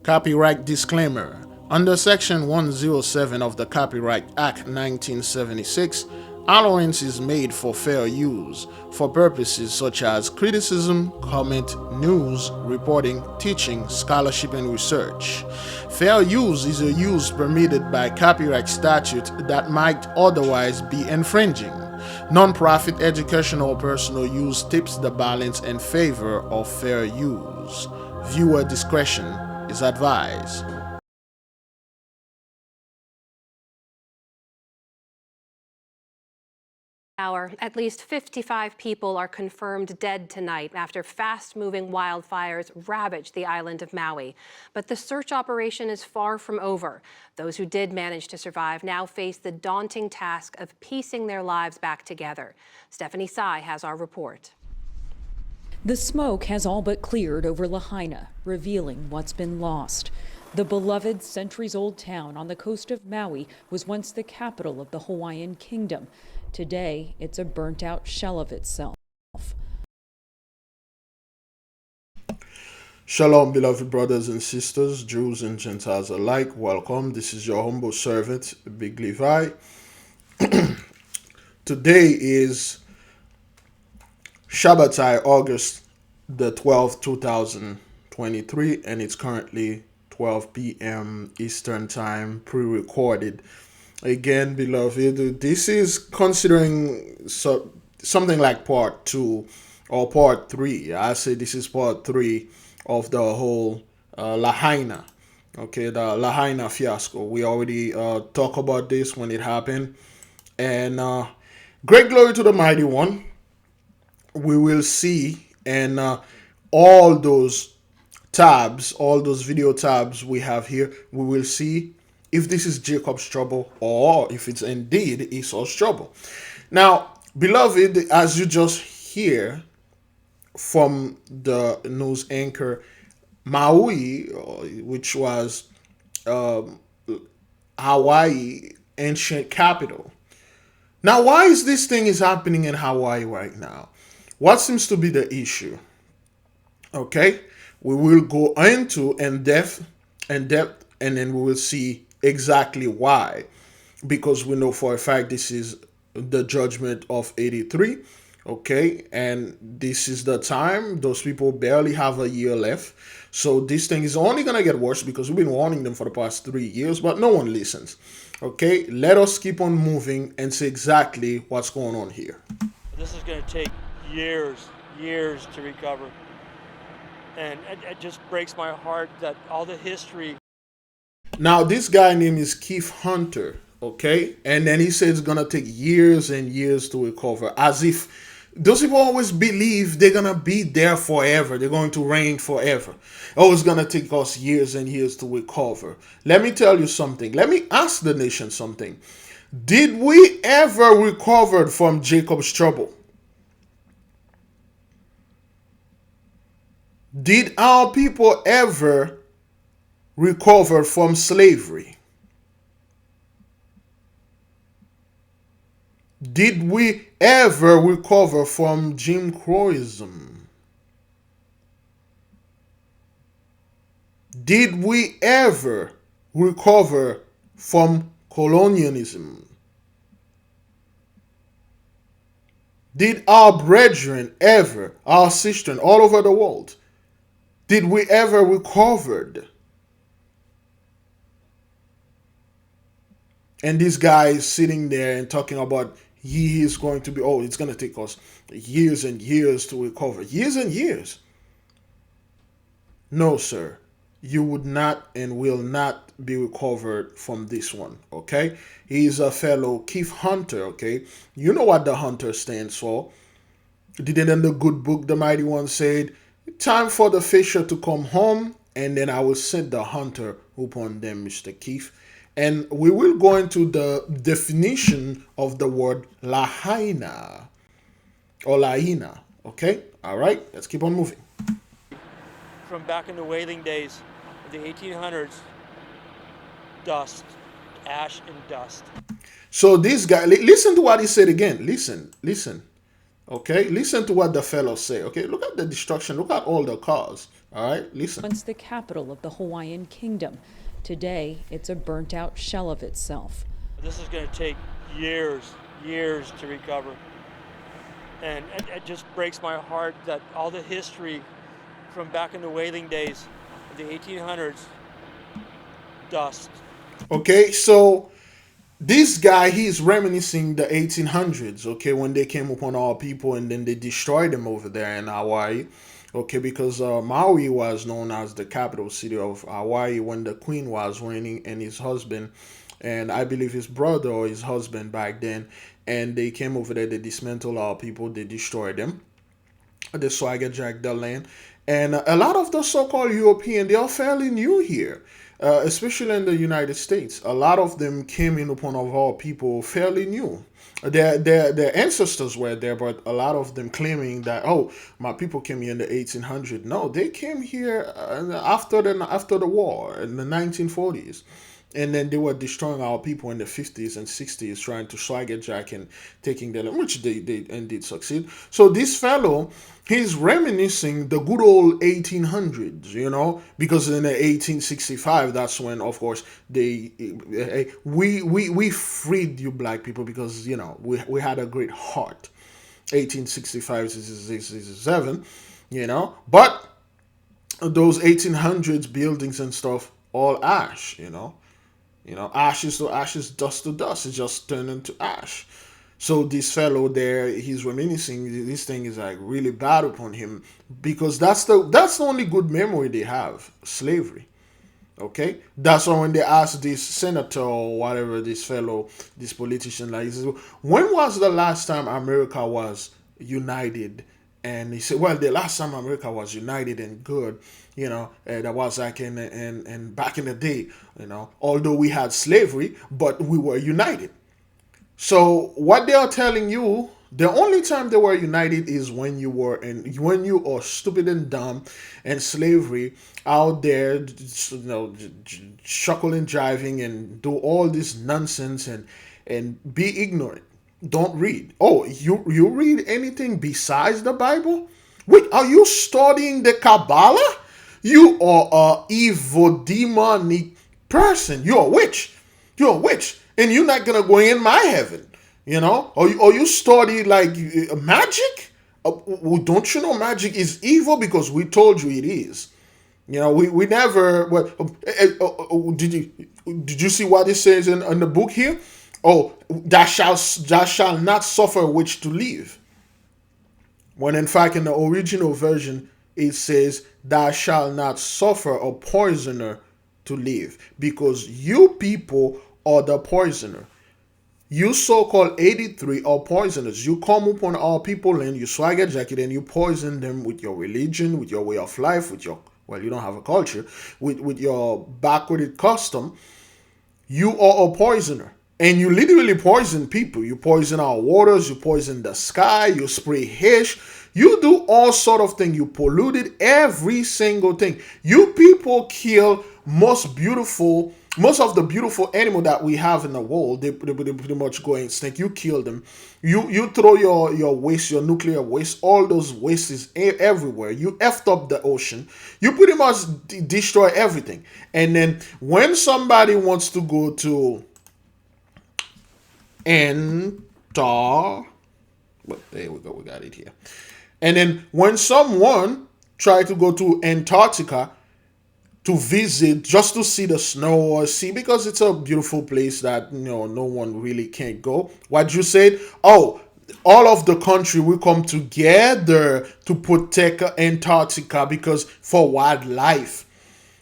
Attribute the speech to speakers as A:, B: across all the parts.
A: Copyright disclaimer. Under Section 107 of the Copyright Act 1976, allowance is made for fair use for purposes such as criticism, comment, news, reporting, teaching, scholarship, and research. Fair use is a use permitted by copyright statute that might otherwise be infringing. Non-profit educational or personal use tips the balance in favor of fair use. Viewer discretion is advised.
B: At least 55 people are confirmed dead tonight after fast-moving wildfires ravaged the island of Maui. But the search operation is far from over. Those who did manage to survive now face the daunting task of piecing their lives back together. Stephanie Tsai has our report.
C: The smoke has all but cleared over Lahaina, revealing what's been lost. The beloved centuries-old town on the coast of Maui was once the capital of the Hawaiian kingdom. Today, it's a burnt-out shell of itself.
A: Shalom, beloved brothers and sisters, Jews and Gentiles alike. Welcome. This is your humble servant, Big Levi. Today is Shabbatai, August the 12th, 2023, and it's currently 12 p.m. Eastern Time, pre-recorded. Again, beloved, this is considering something like part 2 or part 3. I say this is part 3 of the whole Lahaina. Okay, the Lahaina fiasco. We already talked about this when it happened. And great glory to the Mighty One. We will see, and all those tabs, all those video tabs we have here, we will see if this is Jacob's trouble or if it's indeed Esau's trouble. Now, beloved, as you just hear from the news anchor, Maui, which was Hawaii ancient capital. Now, why is this thing is happening in Hawaii right now? What seems to be the issue? Okay, we will go into in depth, and then we will see exactly why, because we know for a fact this is the judgment of 83. Okay, and this is the time. Those people barely have a year left, so this thing is only gonna get worse because we've been warning them for the past 3 years, but no one listens. Okay, let us keep on moving and see exactly what's going on here.
D: This is going to take years to recover, and it just breaks my heart that all the history.
A: Now, this guy name is Keith Hunter, okay? And then he said it's going to take years and years to recover, as if those people always believe they're going to be there forever. They're going to reign forever. Oh, it's going to take us years and years to recover. Let me tell you something. Let me ask the nation something. Did we ever recover from Jacob's trouble? Did our people ever recover from slavery? Did we ever recover from Jim Crowism? Did we ever recover from colonialism? Did our brethren ever, our sisters all over the world, did we ever recovered? And this guy is sitting there and talking about he is going to be, oh, it's going to take us years and years to recover. Years and years. No, sir. You would not and will not be recovered from this one, okay? He's a fellow Keith Hunter, okay? You know what the Hunter stands for. Didn't in the good book the Mighty One said, time for the fisher to come home, and then I will send the hunter upon them, Mr. Keith. And we will go into the definition of the word Lahaina or Lahaina. Okay? All right? Let's keep on moving.
D: From back in the whaling days of the 1800s, dust, ash and dust.
A: So this guy, listen to what he said again. Listen. Okay? Listen to what the fellow say. Okay? Look at the destruction. Look at all the cars. All right, listen.
C: Once the capital of the Hawaiian kingdom. Today, it's a burnt out shell of itself.
D: This is going to take years to recover. And it just breaks my heart that all the history from back in the whaling days of the 1800s, dust.
A: Okay, so this guy, he's reminiscing the 1800s, okay, when they came upon our people and then they destroyed them over there in Hawaii, okay, because Maui was known as the capital city of Hawaii when the queen was reigning, and his husband, and I believe his brother or his husband back then, and they came over there, they dismantled our people, they destroyed them, the swagger jack the land, and a lot of the so-called European, they are fairly new here, especially in the United States. A lot of them came in upon of our people fairly new. Their ancestors were there, but a lot of them claiming that, oh, my people came here in the 1800s. No, they came here after the war in the 1940s, and then they were destroying our people in the 50s and 60s, trying to swagger jack and taking their land, which they indeed succeed. So this fellow, he's reminiscing the good old 1800s, because in the 1865, that's when, of course, we freed you black people, because we had a great heart. 1865 67, but those 1800s buildings and stuff, all ash. Ashes to ashes, dust to dust. It just turned into ash. So this fellow there, he's reminiscing. This thing is like really bad upon him, because that's the only good memory they have. Slavery. Okay, that's why when they ask this senator or whatever, this fellow, this politician, like, he says, when was the last time America was united? And he said, well, the last time America was united and good, that was like in back in the day, although we had slavery, but we were united. So what they are telling you, the only time they were united is when you are stupid and dumb and slavery out there, shuckling, driving, and do all this nonsense and be ignorant. Don't read. Oh, you read anything besides the Bible? Wait, are you studying the Kabbalah? You are a evil demonic person. You're a witch. You're a witch, and you're not gonna go in my heaven. Or you study like magic? Don't you know magic is evil? Because we told you it is. We never. Well, did you see what it says in the book here? Oh, thou shalt not suffer a witch to live. When in fact in the original version it says thou shalt not suffer a poisoner to live, because you people are the poisoner. You so-called 83 are poisoners. You come upon our people and you swagger jacket and you poison them with your religion, with your way of life, with your, well, you don't have a culture, with your backwarded custom. You are a poisoner. And you literally poison people. You poison our waters, you poison the sky, you spray hash, you do all sort of things. You polluted every single thing. You people kill most of the beautiful animal that we have in the world. They pretty much go extinct. You kill them. You throw your waste, your nuclear waste, all those wastes everywhere. You effed up the ocean. You pretty much destroy everything. And then when somebody wants to go to but there we go, we got it here. And then when someone try to go to Antarctica to visit, just to see the snow or see, because it's a beautiful place that no one really can't go, what you said? Oh, all of the country will come together to protect Antarctica because for wildlife.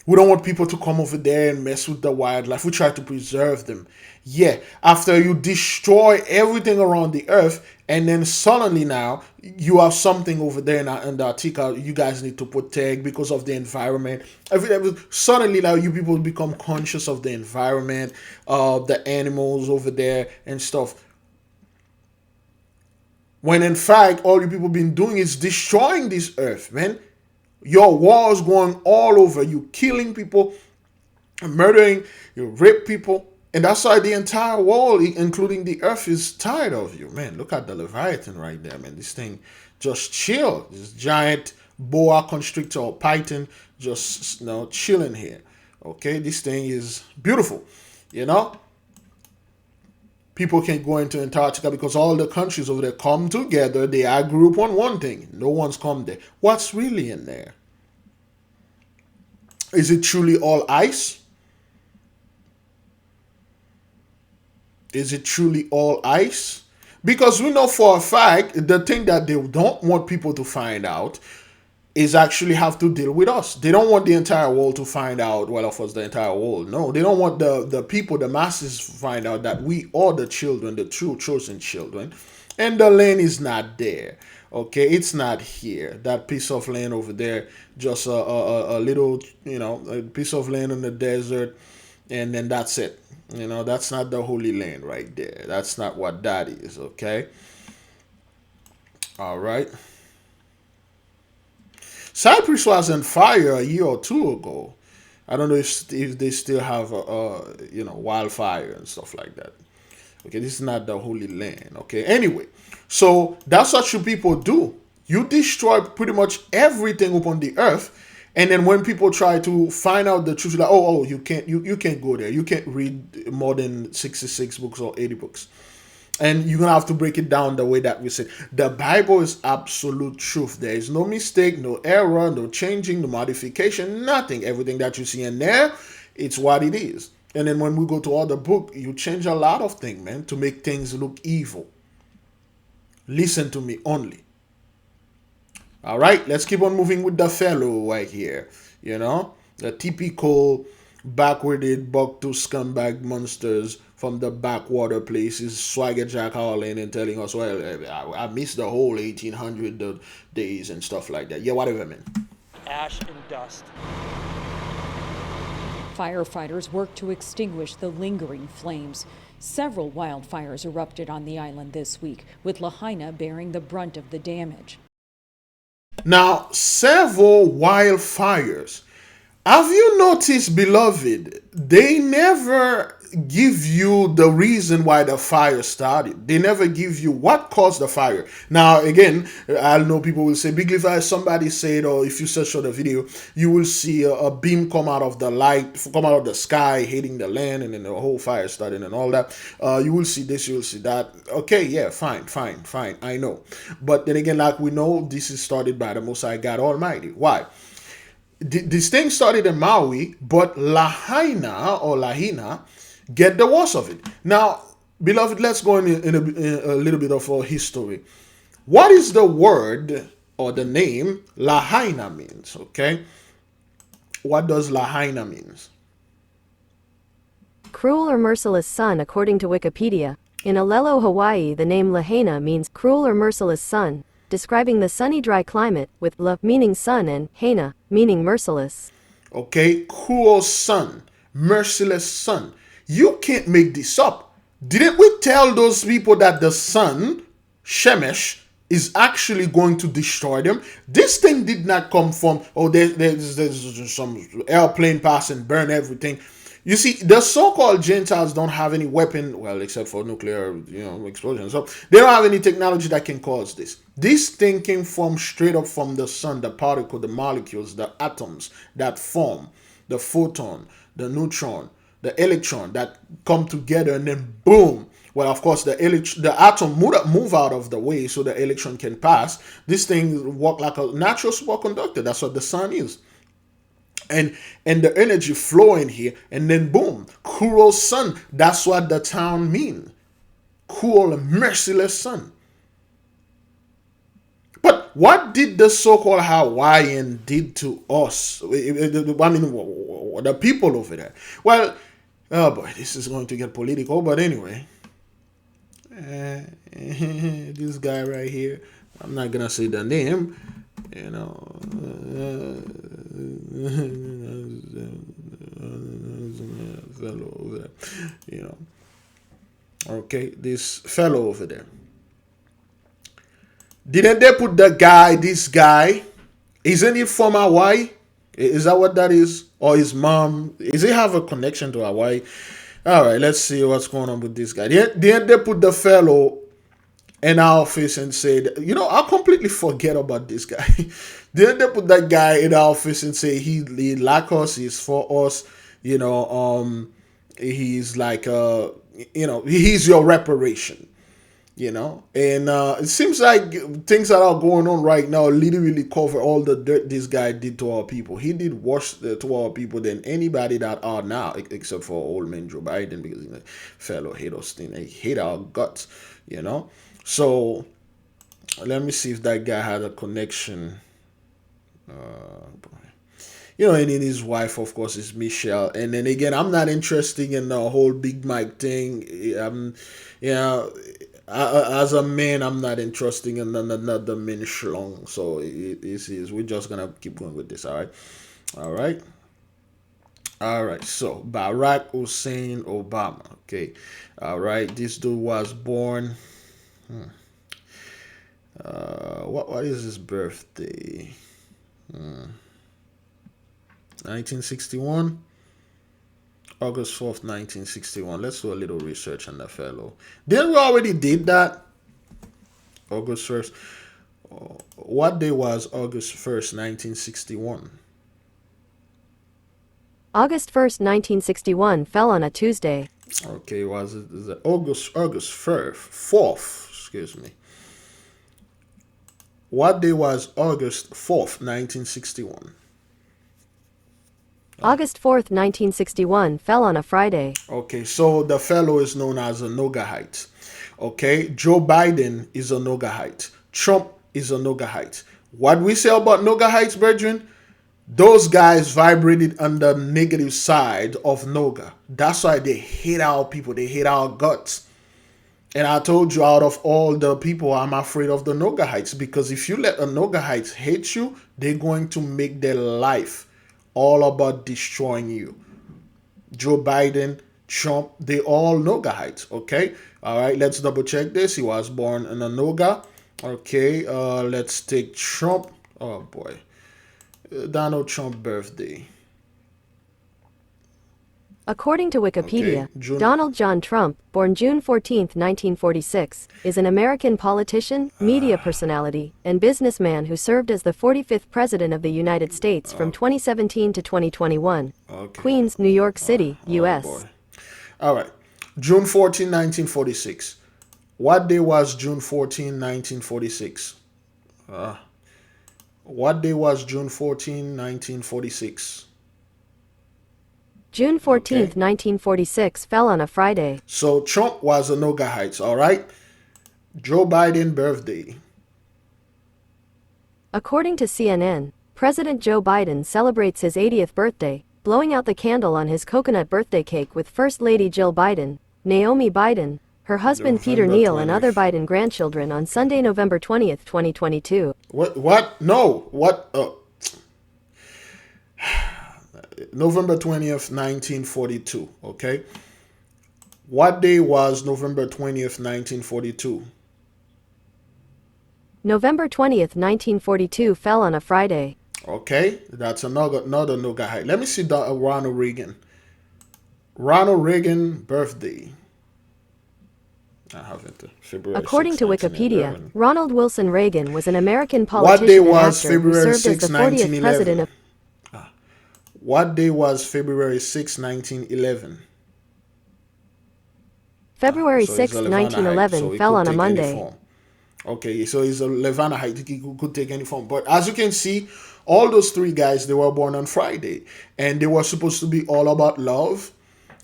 A: We don't want people to come over there and mess with the wildlife. We try to preserve them. Yeah, after you destroy everything around the earth, and then suddenly now you have something over there in Antarctica you guys need to protect because of the environment. Suddenly now you people become conscious of the environment, the animals over there and stuff. When in fact all you people been doing is destroying this earth, man. Your wars going all over. You killing people, murdering, you rape people. And that's why the entire world, including the earth, is tired of you. Man, look at the Leviathan right there, man. This thing just chill. This giant boa constrictor or python just chilling here. Okay, this thing is beautiful. You know, people can go into Antarctica because all the countries over there come together. They agree upon one thing. No one's come there. What's really in there? Is it truly all ice? Is it truly all ice? Because we know for a fact the thing that they don't want people to find out is actually have to deal with us. They don't want the entire world to find out, well, of course, the entire world. No, they don't want the people, the masses to find out that we are the children, the true chosen children. And the land is not there. Okay, it's not here. That piece of land over there, just a little, a piece of land in the desert, and then that's it. That's not the Holy Land right there. That's not what that is, okay? All right. Cyprus was on fire a year or two ago. I don't know if they still have wildfire and stuff like that. Okay, this is not the Holy Land. Okay, anyway, so that's what you people do. You destroy pretty much everything upon the earth, and then when people try to find out the truth, like, oh, you can't go there. You can't read more than 66 books or 80 books. And you're going to have to break it down the way that we said. The Bible is absolute truth. There is no mistake, no error, no changing, no modification, nothing. Everything that you see in there, it's what it is. And then when we go to other book, you change a lot of things, man, to make things look evil. Listen to me only. All right, let's keep on moving with the fellow right here. The typical backwarded buck-tooth scumbag monsters from the backwater places, Swagger Jack Harlan, and telling us, well, I missed the whole 1800 days and stuff like that. Yeah, whatever, man.
D: Ash and dust.
C: Firefighters worked to extinguish the lingering flames. Several wildfires erupted on the island this week, with Lahaina bearing the brunt of the damage.
A: Now, several wildfires. Have you noticed, beloved, they never give you the reason why the fire started. They never give you what caused the fire. Now, again, I know people will say, Big Levi, somebody said, or if you search for the video, you will see a beam come out of the light, come out of the sky, hitting the land, and then the whole fire started and all that. You will see this, you will see that. Okay, yeah, fine, I know. But then again, like we know, this is started by the Most High God Almighty. Why? This thing started in Maui, but Lahaina get the worst of it. Now, beloved, let's go in a little bit of our history. What is the word or the name Lahaina means? Okay, what does Lahaina means?
E: Cruel or merciless sun, according to Wikipedia. In Olelo, Hawaii, the name Lahaina means cruel or merciless sun, describing the sunny, dry climate, with la meaning sun and haina meaning merciless.
A: Okay, cruel sun, merciless sun. You can't make this up. Didn't we tell those people that the sun, Shemesh, is actually going to destroy them? This thing did not come from, there's some airplane pass and burn everything. You see, the so-called Gentiles don't have any weapon, well, except for nuclear, explosion. So they don't have any technology that can cause this. This thing came from straight up from the sun, the particle, the molecules, the atoms that form, the photon, the neutron, the electron that come together, and then boom. Well, of course, the atom move out of the way so the electron can pass. This thing work like a natural superconductor. That's what the sun is. And the energy flowing here, and then boom, cruel sun. That's what the town means. Cruel and merciless sun. But what did the so-called Hawaiian did to us? I mean, the people over there. Well, oh boy, this is going to get political. But anyway, this guy right here, I'm not gonna say the name. Fellow over there, okay, this fellow over there. Didn't they put this guy, isn't it from Hawaii? Is that what that is? Or his mom, does he have a connection to Hawaii? All right, let's see what's going on with this guy. Didn't they put the fellow in our face and said, I completely forget about this guy. Didn't they put that guy in the office and say he like us, he's for us, you know, he's like he's your reparation, and it seems like things that are going on right now literally cover all the dirt this guy did to our people. He did worse to our people than anybody that are now, except for old man Joe Biden, because fellow hate us, they hate our guts, so let me see if that guy had a connection. And then his wife, of course, is Michelle. And then again, I'm not interested in the whole Big Mike thing. You know, as a man, I'm not interested in another men schlong. So we're just gonna keep going with this. All right, all right. So Barack Hussein Obama. Okay, all right. This dude was born. What is his birthday? 1961. August 4th, 1961. Let's do a little research on the fellow. Didn't we already did that? August 1st. What day was August 1st, 1961?
E: August 1st, 1961 fell on a Tuesday.
A: Okay, was it August 4th, excuse me. What day was August 4th, 1961?
E: August 4th, 1961 fell on a Friday.
A: Okay, so the fellow is known as a Nogahite. Okay, Joe Biden is a Nogahite. Trump is a Nogahite. What we say about Nogahites, brethren? Those guys vibrated on the negative side of Noga. That's why they hate our people. They hate our guts. And I told you, out of all the people, I'm afraid of the Nogahites, because if you let the Nogahites hate you, they're going to make their life all about destroying you. Joe Biden, Trump, they all Nogahites. Okay, all right. Let's double check this. He was born in a Noga. Okay, let's take Trump. Oh boy, Donald Trump birthday.
E: According to Wikipedia,
A: Okay,
E: Donald John Trump, born June 14, 1946, is an American politician, media personality, and businessman who served as the 45th President of the United States from 2017 to 2021.
A: Okay.
E: Queens, New York City, U.S.
A: Boy. All right. June 14, 1946. What day was June 14, 1946? What day was June 14, 1946?
E: June 14,
A: Okay.
E: 1946 fell on a Friday.
A: So Trump was a Nogahite, all right? Joe Biden birthday.
E: According to CNN, President Joe Biden celebrates his 80th birthday, blowing out the candle on his coconut birthday cake with First Lady Jill Biden, Naomi Biden, her husband Peter
A: November
E: Neal, and
A: 20th.
E: other Biden grandchildren on Sunday, November 20th, 2022.
A: What? No. What? November 20th, 1942. Okay. What day was November 20th, 1942?
E: November 20th, 1942 fell on a Friday.
A: Okay. That's another Nogahite. Let me see Ronald Reagan. Ronald Reagan birthday. I have it. February
E: According
A: 6,
E: to Wikipedia,
A: 1911.
E: Ronald Wilson Reagan was an American
A: What
E: politician
A: day
E: and
A: was
E: actor who
A: February
E: served as
A: 6,
E: the 40th
A: 1911?
E: president of
A: What day was February 6, 1911?
E: February
A: So he's
E: 6,
A: a Levanahite,
E: 1911
A: so he
E: fell
A: could
E: on a
A: take any
E: Monday.
A: form. Okay, so he's a Levanahite. He could take any form. But as you can see, all those three guys, they were born on Friday. And they were supposed to be all about love.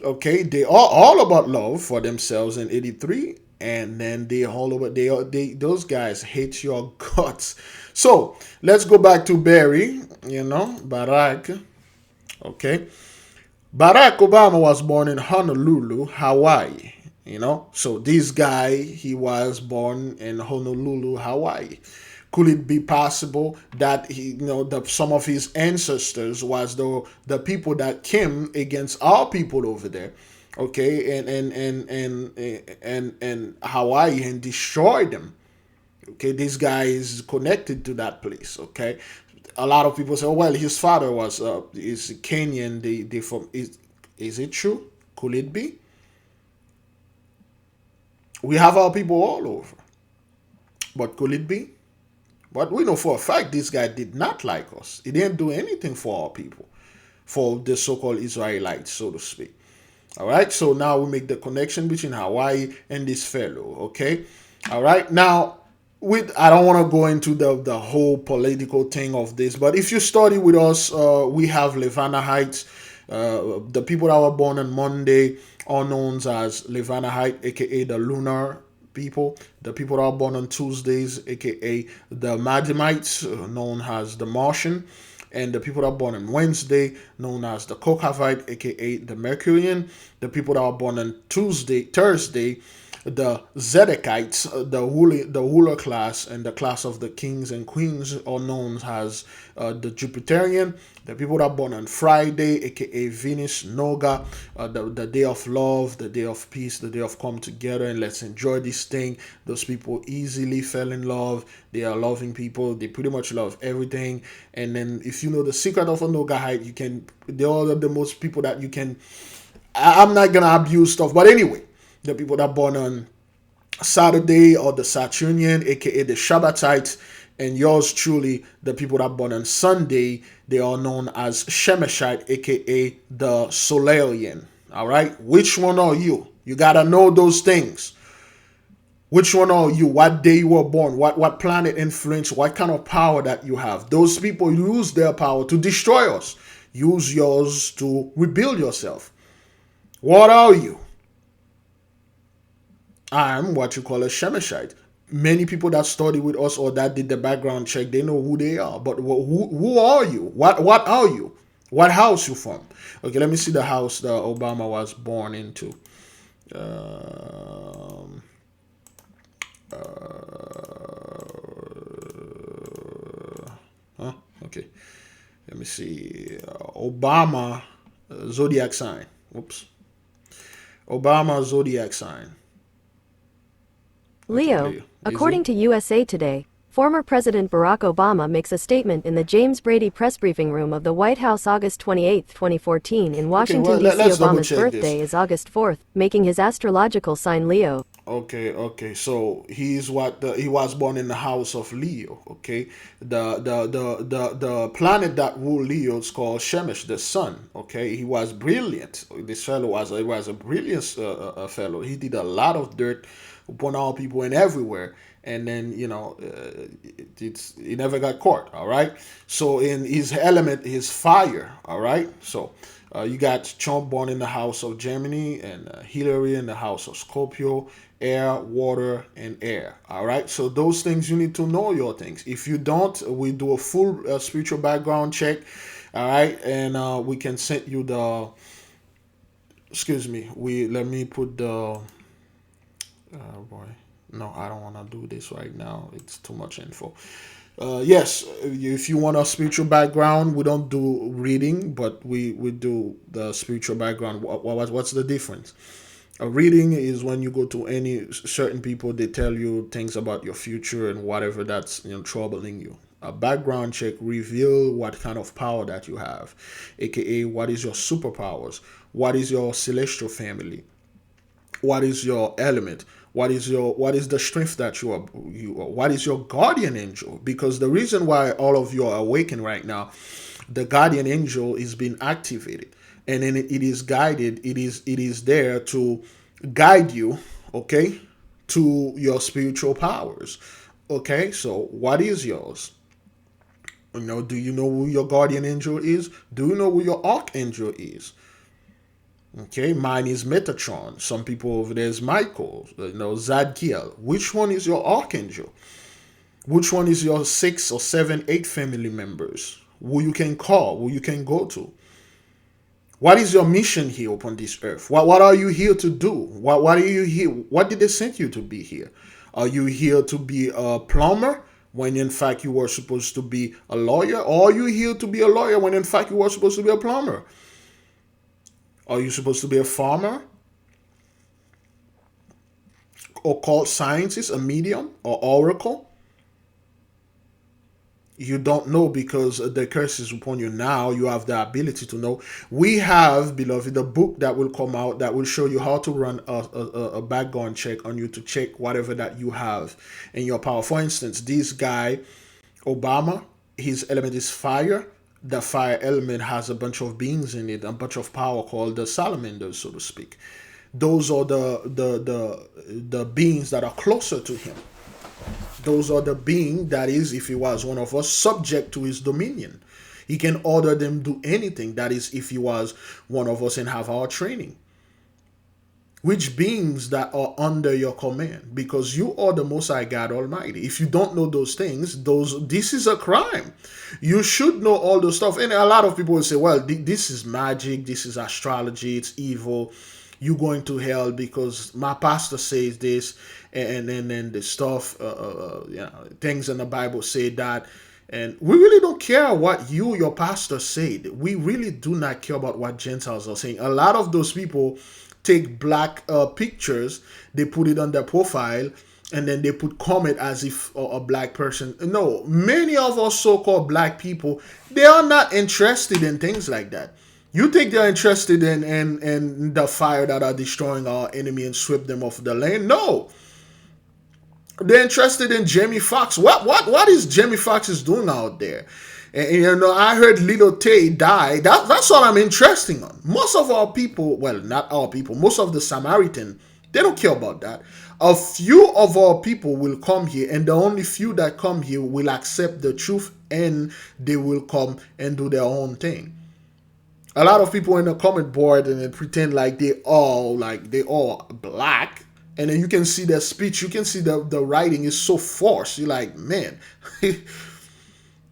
A: Okay, they are all about love for themselves in 83. And then they all over, those guys hate your guts. So let's go back to Barry, Barack. Okay. Barack Obama was born in Honolulu, Hawaii. So this guy, he was born in Honolulu, Hawaii. Could it be possible that some of his ancestors was the people that came against our people over there, okay, and Hawaii, and destroyed them? Okay, this guy is connected to that place. Okay, a lot of people say, oh, well, his father is Kenyan. They from is it true? Could it be? We have our people all over, but could it be? But we know for a fact this guy did not like us. He didn't do anything for our people, for the so-called Israelites, so to speak. All right, so now we make the connection between Hawaii and this fellow. Okay, all right. Now, I don't want to go into the whole political thing of this, but if you study with us, we have Levanahites. The people that were born on Monday are known as Levanahite, aka the lunar people. The people that are born on Tuesdays, aka the Madianites, known as the Martian, and the people that are born on Wednesday, known as the Kokavite, aka the Mercurian. The people that are born on Thursday, the Zedekites, the ruler class and the class of the kings and queens, are known as the Jupiterian. The people that are born on Friday, aka Venus, Noga, the day of love, the day of peace, the day of come together and let's enjoy this thing. Those people easily fell in love. They are loving people. They pretty much love everything. And then if you know the secret of a Nogahite, they are the most people that you can. I'm not gonna abuse stuff, but anyway, the people that are born on Saturday or the Saturnian, aka the Shabbatites, and yours truly, the people that are born on Sunday, they are known as Shemeshite, aka the Solarian. All right, which one are you? You gotta know those things. Which one are you? What day you were born? What planet influence? What kind of power that you have? Those people use their power to destroy us. Use yours to rebuild yourself. What are you? I'm what you call a Shemeshite. Many people that study with us or that did the background check, they know who they are. But who are you? What are you? What house you from? Okay, let me see the house that Obama was born into. Okay, let me see. Obama zodiac sign. Oops. Obama zodiac sign. Okay,
E: Leo.
A: Leo.
E: According to USA Today, former President Barack Obama makes a statement in the James Brady press briefing room of the White House August 28, 2014 in Washington, D.C.
A: Let's double
E: Obama's
A: check
E: birthday
A: this.
E: is August 4th, making his astrological sign Leo.
A: Okay. So he was born in the house of Leo. Okay, the planet that ruled Leo is called Shemesh, the sun. Okay, he was brilliant. This fellow was a brilliant fellow. He did a lot of dirt upon all people and everywhere. And then he never got caught. All right. So in his element, his fire. All right. So you got Trump born in the house of Gemini and Hillary in the house of Scorpio, air, water, and air. All right. So those things you need to know your things. If you don't, we do a full spiritual background check. All right, and we can send you the. Excuse me. Let me put the. Boy. No, I don't want to do this right now. It's too much info. Yes, if you want a spiritual background, we don't do reading, but we do the spiritual background. What's the difference? A reading is when you go to any certain people, they tell you things about your future and whatever that's troubling you. A background check reveal what kind of power that you have, aka what is your superpowers, what is your celestial family, what is your element, what is the strength that what is your guardian angel, because the reason why all of you are awakened right now, the guardian angel is being activated, and then it is guided, it is there to guide you, okay, to your spiritual powers. Okay, so what is yours? Do you know who your guardian angel is? Do you know who your archangel is? Okay, mine is Metatron. Some people over there is Michael, Zadkiel. Which one is your archangel? Which one is your 6 or 7, 8 family members? Who you can call, who you can go to? What is your mission here upon this earth? What are you here to do? What are you here? What did they send you to be here? Are you here to be a plumber when in fact you were supposed to be a lawyer? Or are you here to be a lawyer when in fact you were supposed to be a plumber? Are you supposed to be a farmer? Occult scientist, a medium, or oracle? You don't know because the curse is upon you now. You have the ability to know. We have, beloved, a book that will come out that will show you how to run a background check on you to check whatever that you have in your power. For instance, this guy Obama, his element is fire. The fire element has a bunch of beings in it, a bunch of power called the salamanders, so to speak. Those are the beings that are closer to him. Those are the being that is, if he was one of us, subject to his dominion. He can order them do anything. That is, if he was one of us and have our training. Which beings that are under your command, because you are the Most High God Almighty. If you don't know those things, this is a crime. You should know all those stuff. And a lot of people will say, well, this is magic, this is astrology, it's evil. You going to hell because my pastor says this, and then the stuff, things in the Bible say that. And we really don't care what your pastor said. We really do not care about what Gentiles are saying. A lot of those people take black pictures, they put it on their profile, and then they put comment as if a black person. No, many of us so-called black people, they are not interested in things like that. You think they're interested in the fire that are destroying our enemy and sweep them off the land? No. They're interested in Jamie Foxx. What is Jamie Foxx is doing out there? And I heard Little Tay die. That's all I'm interested in. Most of our people, well, not our people, most of the Samaritan, they don't care about that. A few of our people will come here, and the only few that come here will accept the truth, and they will come and do their own thing. A lot of people in the comment board and they pretend like they all black, and then you can see their speech, you can see the writing is so forced. You're like, man,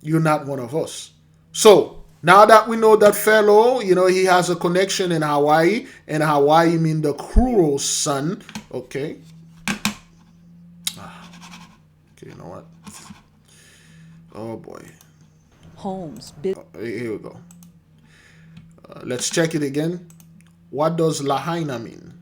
A: you're not one of us. So now that we know that fellow, he has a connection in Hawaii, and Hawaii mean the cruel sun. Okay. Okay, you know what? Oh boy.
C: Homes.
A: Here we go. Let's check it again. What does Lahaina mean?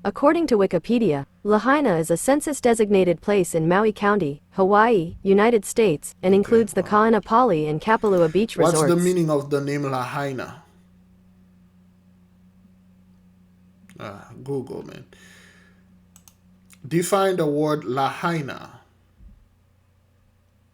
E: According to Wikipedia, Lahaina is a census-designated place in Maui County, Hawaii, United States, and includes the Kaanapali and Kapalua beach resorts.
A: What's the meaning of the name Lahaina? Google, man. Define the word Lahaina.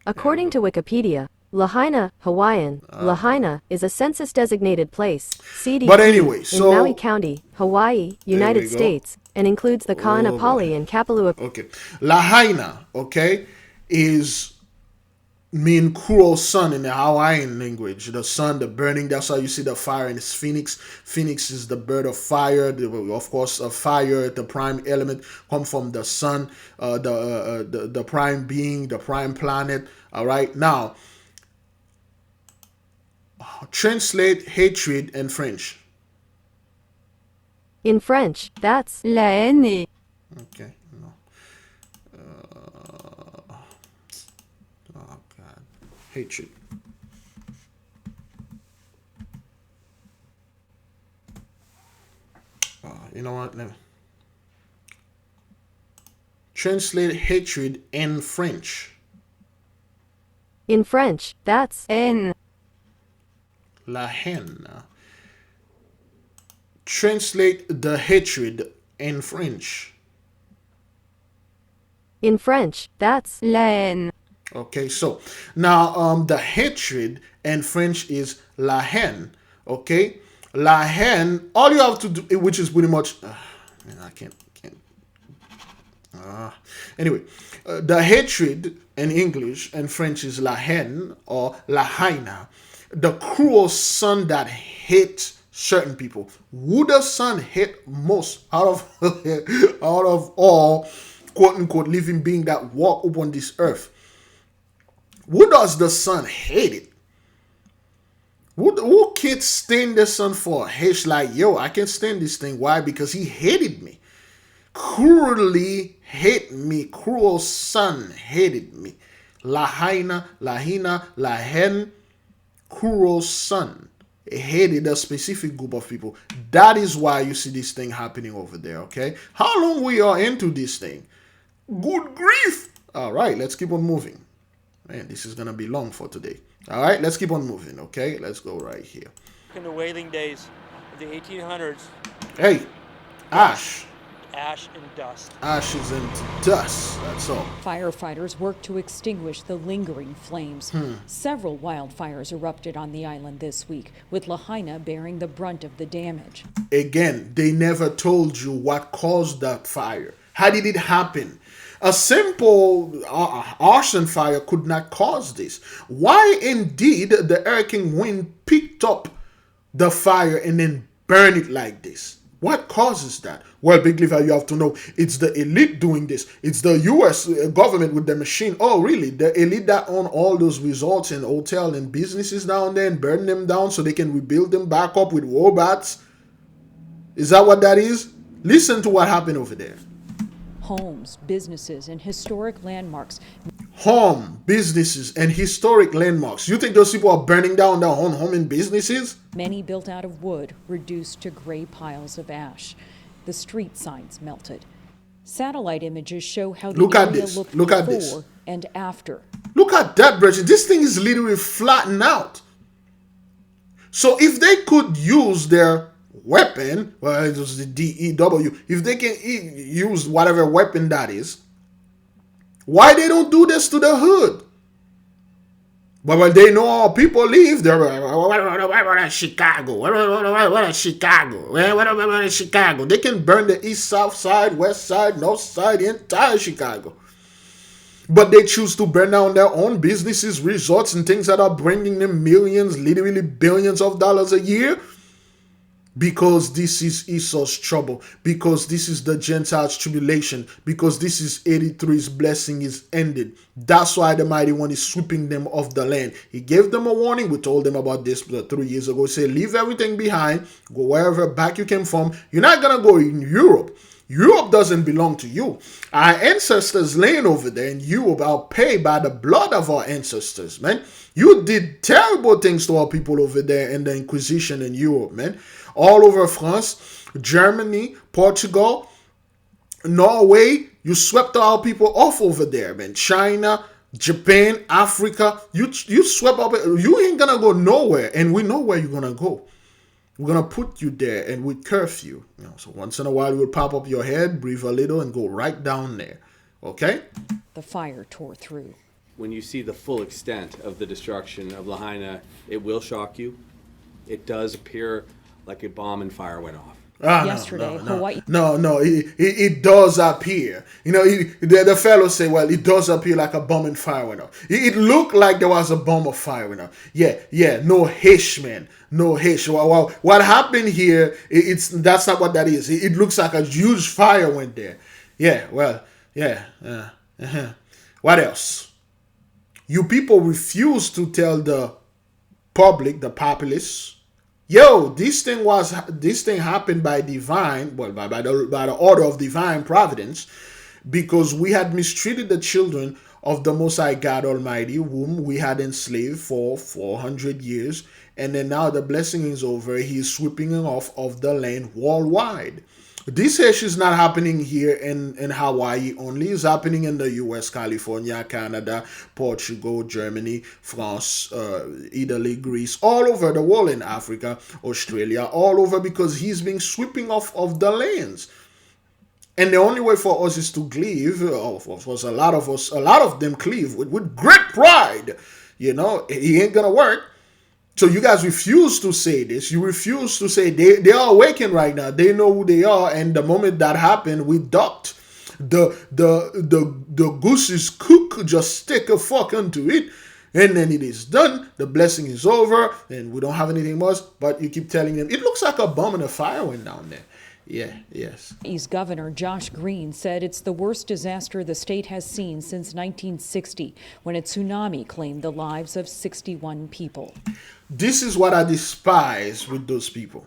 E: According to Wikipedia, Lahaina, Hawaiian, Lahaina is a census-designated place, CDP,
A: But anyway, so
E: in Maui County, Hawaii, United States, and includes the Kaanapali and Kapalua.
A: Okay, Lahaina, okay, mean cruel sun in the Hawaiian language. The sun, the burning. That's how you see the fire in its phoenix. Phoenix is the bird of fire. Of course, fire, the prime element, come from the sun. The prime being, the prime planet. All right, now. Translate hatred in French.
E: In French, that's
F: la haine.
A: Okay, no. Oh God, hatred. You know what? Let me translate hatred in French.
E: in French, that's
F: Haine.
A: La haine. Translate the hatred in French.
E: in French, that's
F: La haine.
A: Okay, so now the hatred in French is la haine. Okay, la haine. All you have to do, which is pretty much, man, I can't. Anyway, the hatred in English and French is la haine or lahaina. The cruel sun that hates certain people. Who the sun hate most out of all quote unquote living beings that walk upon this earth? Who does the sun hate it? Who can't stand the sun for? He's like, yo, I can't stand this thing. Why? Because he hated me. Cruelly hate me. Cruel sun hated me. Lahaina, lahina, lahen. Cruel sun hated a specific group of people. That is why you see this thing happening over there, okay? How long we are into this thing? Good grief! All right, let's keep on moving. Man, this is going to be long for today. All right, let's keep on moving, okay? Let's go right here.
D: In the whaling days of the 1800s,
A: Hey, Ash.
D: ash and dust.
A: Ashes into dust, that's all.
C: Firefighters worked to extinguish the lingering flames. Several wildfires erupted on the island this week, with Lahaina bearing the brunt of the damage.
A: Again, they never told you what caused that fire. How did it happen? A simple arson fire could not cause this. Why indeed the hurricane wind picked up the fire and then burned it like this? What causes that? Well, Big Liver, you have to know it's the elite doing this. It's the U.S. government with the machine. Oh, really? The elite that own all those resorts and hotels and businesses down there and burn them down so they can rebuild them back up with robots? Is that what that is? Listen to what happened over there.
C: Homes, businesses, and historic landmarks.
A: Home, businesses, and historic landmarks. You think those people are burning down their own home and businesses?
C: Many built out of wood, reduced to gray piles of ash. The street signs melted. Satellite images show how the area looked before and after.
A: Look at that, Bridget. This thing is literally flattened out. So if they could use their weapon, well, it was the DEW, if they can use whatever weapon that is, why they don't do this to the hood? But when they know how people live, they're like, what about Chicago? What about Chicago? What about Chicago? They can burn the east, south side, west side, north side, the entire Chicago. But they choose to burn down their own businesses, resorts, and things that are bringing them millions, literally billions of dollars a year. Because this is Esau's trouble. Because this is the Gentiles' tribulation. Because this is 83's blessing is ended. That's why the Mighty One is sweeping them off the land. He gave them a warning. We told them about this 3 years ago. He said, leave everything behind. Go wherever back you came from. You're not going to go in Europe. Europe doesn't belong to you. Our ancestors laying over there in Europe are paid by the blood of our ancestors, man. You did terrible things to our people over there in the Inquisition in Europe, man. All over France, Germany, Portugal, Norway, you swept our people off over there, man. China, Japan, Africa, you swept up. You ain't gonna go nowhere, and we know where you're gonna go. We're gonna put you there, and we curfew. So once in a while, we'll pop up your head, breathe a little, and go right down there. Okay?
C: The fire tore through.
F: When you see the full extent of the destruction of Lahaina, it will shock you. It does appear like a bomb and fire went off.
C: Yesterday, Hawaii.
A: No, it does appear. The fellow say, well, it does appear like a bomb and fire went off. It looked like there was a bomb of fire went off. Yeah, no hish, man. No hish. Well, what happened here, that's not what that is. It looks like a huge fire went there. Yeah, well, yeah. What else? You people refuse to tell the public, the populace, yo, this thing happened by divine, well, by the order of divine providence, because we had mistreated the children of the Most High God Almighty, whom we had enslaved for 400 years, and then now the blessing is over. He is sweeping them off of the land worldwide. This issue is not happening here in Hawaii only. It's happening in the U.S., California, Canada, Portugal, Germany, France, Italy, Greece, all over the world, in Africa, Australia, all over, because he's been sweeping off of the lands. And the only way for us is to cleave. Of course, a lot of them cleave with great pride. It ain't gonna work. So you guys refuse to say this. You refuse to say they are awakened right now. They know who they are, and the moment that happened, we ducked. The goose's cook just stick a fuck into it, and then it is done. The blessing is over, and we don't have anything more. But you keep telling them it looks like a bomb and a fire went down there. Yes.
C: Hawaii's Governor Josh Green said it's the worst disaster the state has seen since 1960, when a tsunami claimed the lives of 61 people.
A: This is what I despise with those people.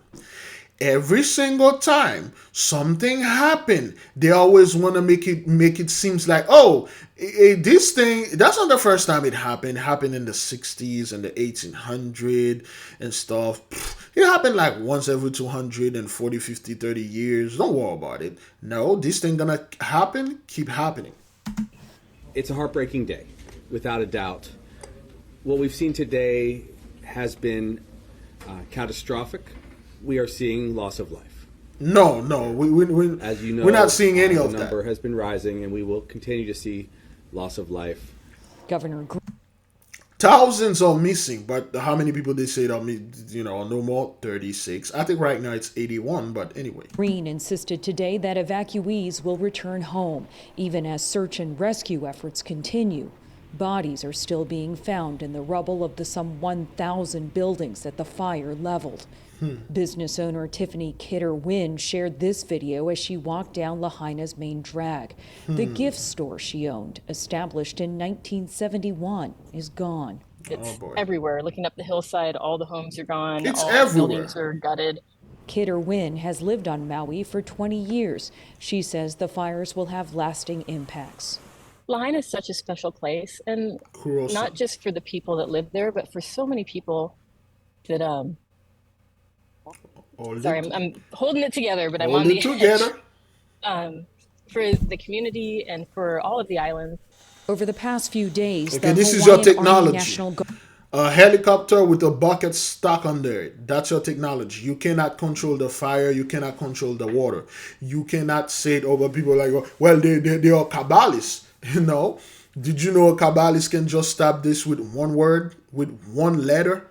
A: Every single time something happened, they always want to make it seems like, this thing, that's not the first time it happened. It happened in the 60s and the 1800s and stuff. It happened like once every 240, 50, 30 years. Don't worry about it. No, this thing gonna happen, keep happening.
F: It's a heartbreaking day, without a doubt. What we've seen today has been catastrophic. We are seeing loss of life.
A: No, no,
F: As you know,
A: we're not seeing any
F: the
A: of
F: number
A: that.
F: has been rising, and we will continue to see loss of life.
C: Governor
A: Thousands are missing, but how many people they say that no more 36. I think right now it's 81, but anyway.
C: Green insisted today that evacuees will return home, even as search and rescue efforts continue. Bodies are still being found in the rubble of the some 1,000 buildings that the fire leveled. Business owner Tiffany Kidder-Wynn shared this video as she walked down Lahaina's main drag. The gift store she owned, established in 1971, is gone.
A: Oh boy.
G: Everywhere. Looking up the hillside, all the homes are gone.
A: It's
G: All the
A: everywhere.
G: buildings are gutted.
C: Kidder-Wynn has lived on Maui for 20 years. She says the fires will have lasting impacts.
G: Lahaina is such a special place, and
A: Kurosa.
G: not just for the people that live there, but for so many people that I'm holding it together, but I'm on the
A: together.
G: edge. For the community and for all of the islands.
C: Over the past few days,
A: Okay,
C: the
A: this is
C: Hawaiian
A: your technology.
C: Army National Guard
A: A helicopter with a bucket stuck under it. That's your technology. You cannot control the fire. You cannot control the water. You cannot say it over people like, well, they are Kabbalists. Did you know a Kabbalist can just stop this with one word, with one letter?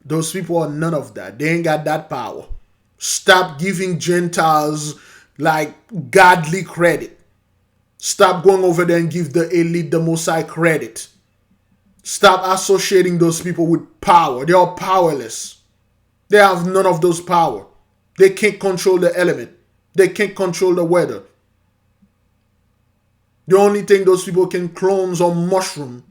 A: Those people are none of that. They ain't got that power. Stop giving Gentiles like godly credit. Stop going over there and give the elite, the Most High credit. Stop associating those people with power. They are powerless. They have none of those power. They can't control the element. They can't control the weather. The only thing those people can clone are mushroom.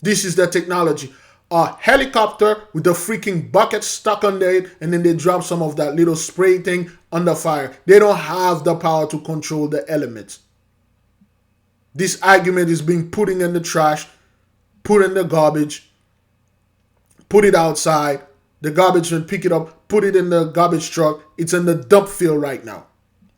A: This is the technology. A helicopter with a freaking bucket stuck under it, and then they drop some of that little spray thing under fire. They don't have the power to control the elements. This argument is being put in the trash, put in the garbage, put it outside. The garbage man pick it up, put it in the garbage truck. It's in the dump field right now.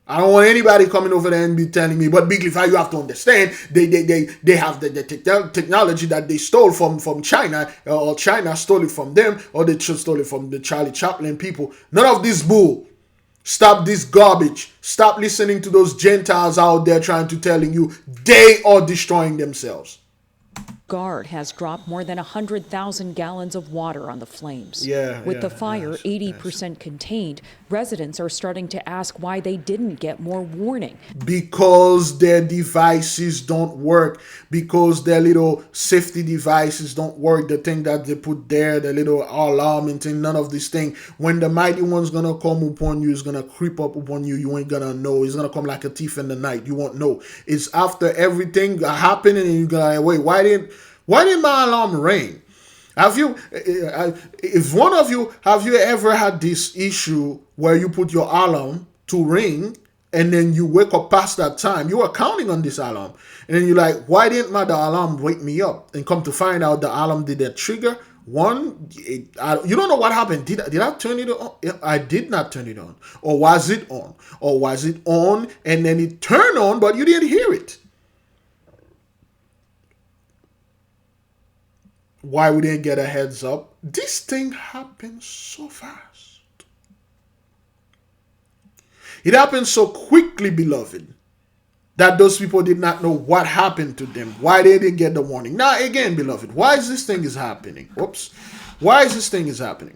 A: I don't want anybody coming over there and be telling me, but Big Leaf, you have to understand, they have the technology that they stole from China, or China stole it from them, or they stole it from the Charlie Chaplin people. None of this bull. Stop this garbage. Stop listening to those Gentiles out there trying to telling you they are destroying themselves.
C: Guard has dropped more than 100,000 gallons of water on the flames. With the fire 80% contained, residents are starting to ask why they didn't get more warning.
A: Because their devices don't work. Because their little safety devices don't work. The thing that they put there, the little alarm and thing, none of this thing. When the mighty one's gonna come upon you, it's gonna creep up upon you. You ain't gonna know. It's gonna come like a thief in the night. You won't know. It's after everything happening and you're gonna wait, why didn't my alarm ring? Have you, if one of you, have you ever had this issue where you put your alarm to ring and then you wake up past that time? You were counting on this alarm. And then you're like, why didn't the alarm wake me up? And come to find out the alarm did that trigger. You don't know what happened. Did I turn it on? I did not turn it on. Or was it on? Or was it on and then it turned on but you didn't hear it? Why we didn't get a heads up? This thing happened so fast. It happened so quickly, beloved, that those people did not know what happened to them. Why they didn't get the warning. Now, again, beloved, why is this thing is happening? Whoops. Why is this thing is happening?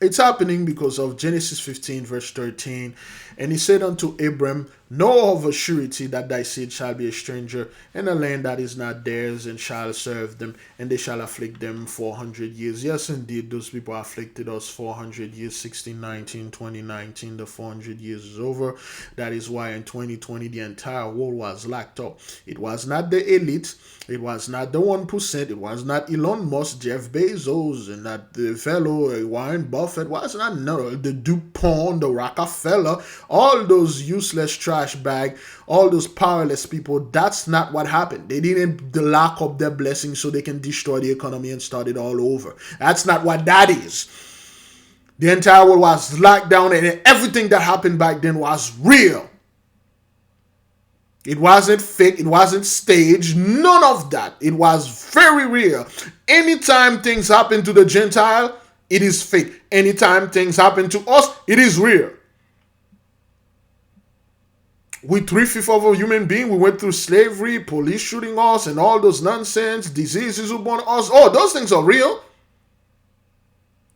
A: It's happening because of Genesis 15, verse 13. And he said unto Abram, know of a surety that thy seed shall be a stranger in a land that is not theirs, and shall serve them, and they shall afflict them 400 years. Yes, indeed, those people afflicted us 400 years, 1619, 2019, the 400 years is over. That is why in 2020, the entire world was locked up. It was not the elite. It was not the 1%. It was not Elon Musk, Jeff Bezos, and not the fellow Warren Buffett. It was not the DuPont, the Rockefeller, all those useless trash bag, all those powerless people. That's not what happened. They didn't lock up their blessings so they can destroy the economy and start it all over. That's not what that is. The entire world was locked down, and everything that happened back then was real. It wasn't fake. It wasn't staged. None of that. It was very real. Anytime things happen to the Gentile, it is fake. Anytime things happen to us, it is real. We 3/5 of a human being. We went through slavery, police shooting us, and all those nonsense, diseases who born us. Oh, those things are real.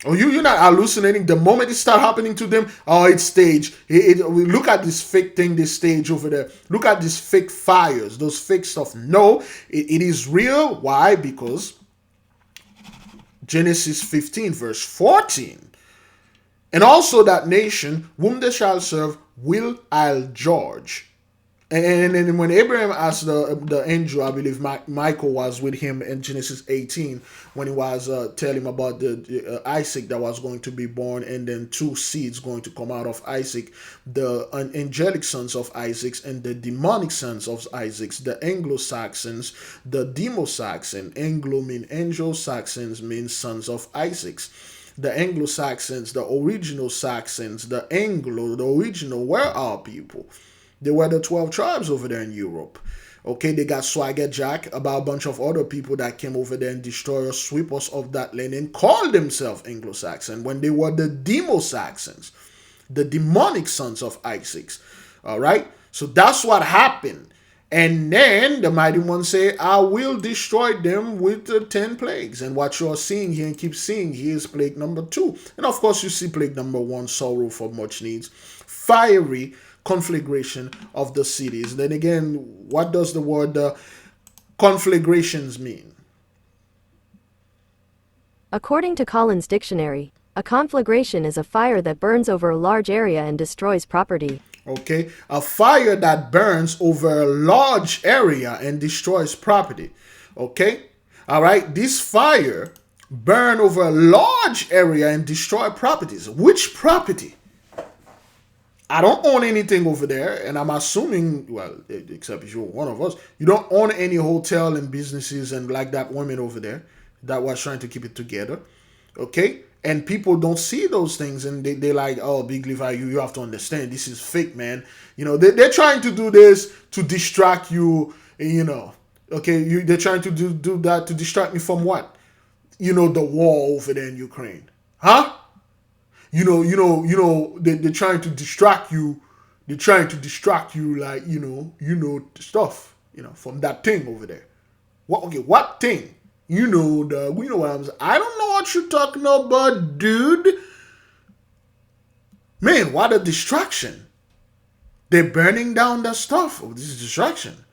A: Oh, you're not hallucinating. The moment it start happening to them, oh, it's staged. We look at this fake thing, this stage over there. Look at these fake fires, those fake stuff. No, it is real. Why? Because Genesis 15, verse 14. And also that nation whom they shall serve will I'll judge. And then when Abraham asked the angel, I believe Michael was with him in Genesis 18, when he was telling him about the Isaac that was going to be born, and then 2 seeds going to come out of Isaac, the angelic sons of Isaac and the demonic sons of Isaac, the Anglo-Saxons, the Demo-Saxon. Anglo mean angel, Saxons mean sons of Isaac. The Anglo-Saxons, the original Saxons, the original were our people. They were the 12 tribes over there in Europe. Okay, they got Swagger Jack, about a bunch of other people that came over there and destroyed us, sweep us off that land, and called themselves Anglo-Saxon when they were the Demo-Saxons, the demonic sons of Isaac. All right, so that's what happened. And then the mighty one say, I will destroy them with the 10 plagues. And what you're seeing here and keep seeing here is plague number 2. And of course, you see plague number 1, sorrow for much needs, fiery conflagration of the cities. Then again, what does the word conflagrations mean?
E: According to Collins Dictionary, a conflagration is a fire that burns over a large area and destroys property.
A: Okay, a fire that burns over a large area and destroys property. Okay, all right, this fire burn over a large area and destroy properties. Which property? I don't own anything over there, and I'm assuming, well, except if you're one of us, you don't own any hotel and businesses and like that woman over there that was trying to keep it together, okay? And people don't see those things, and they're like, oh, Big Levi, you have to understand, this is fake, man. You know, they're trying to do this to distract you, you know, okay? They're trying to do that to distract me from what? You know, the war over there in Ukraine, huh? You know, they're trying to distract you. They're trying to distract you, like, you know, stuff, you know, from that thing over there. What? Okay, what thing? You know, what I'm saying. I don't know what you're talking about, dude. Man, what a distraction. They're burning down their stuff. Oh, this is distraction.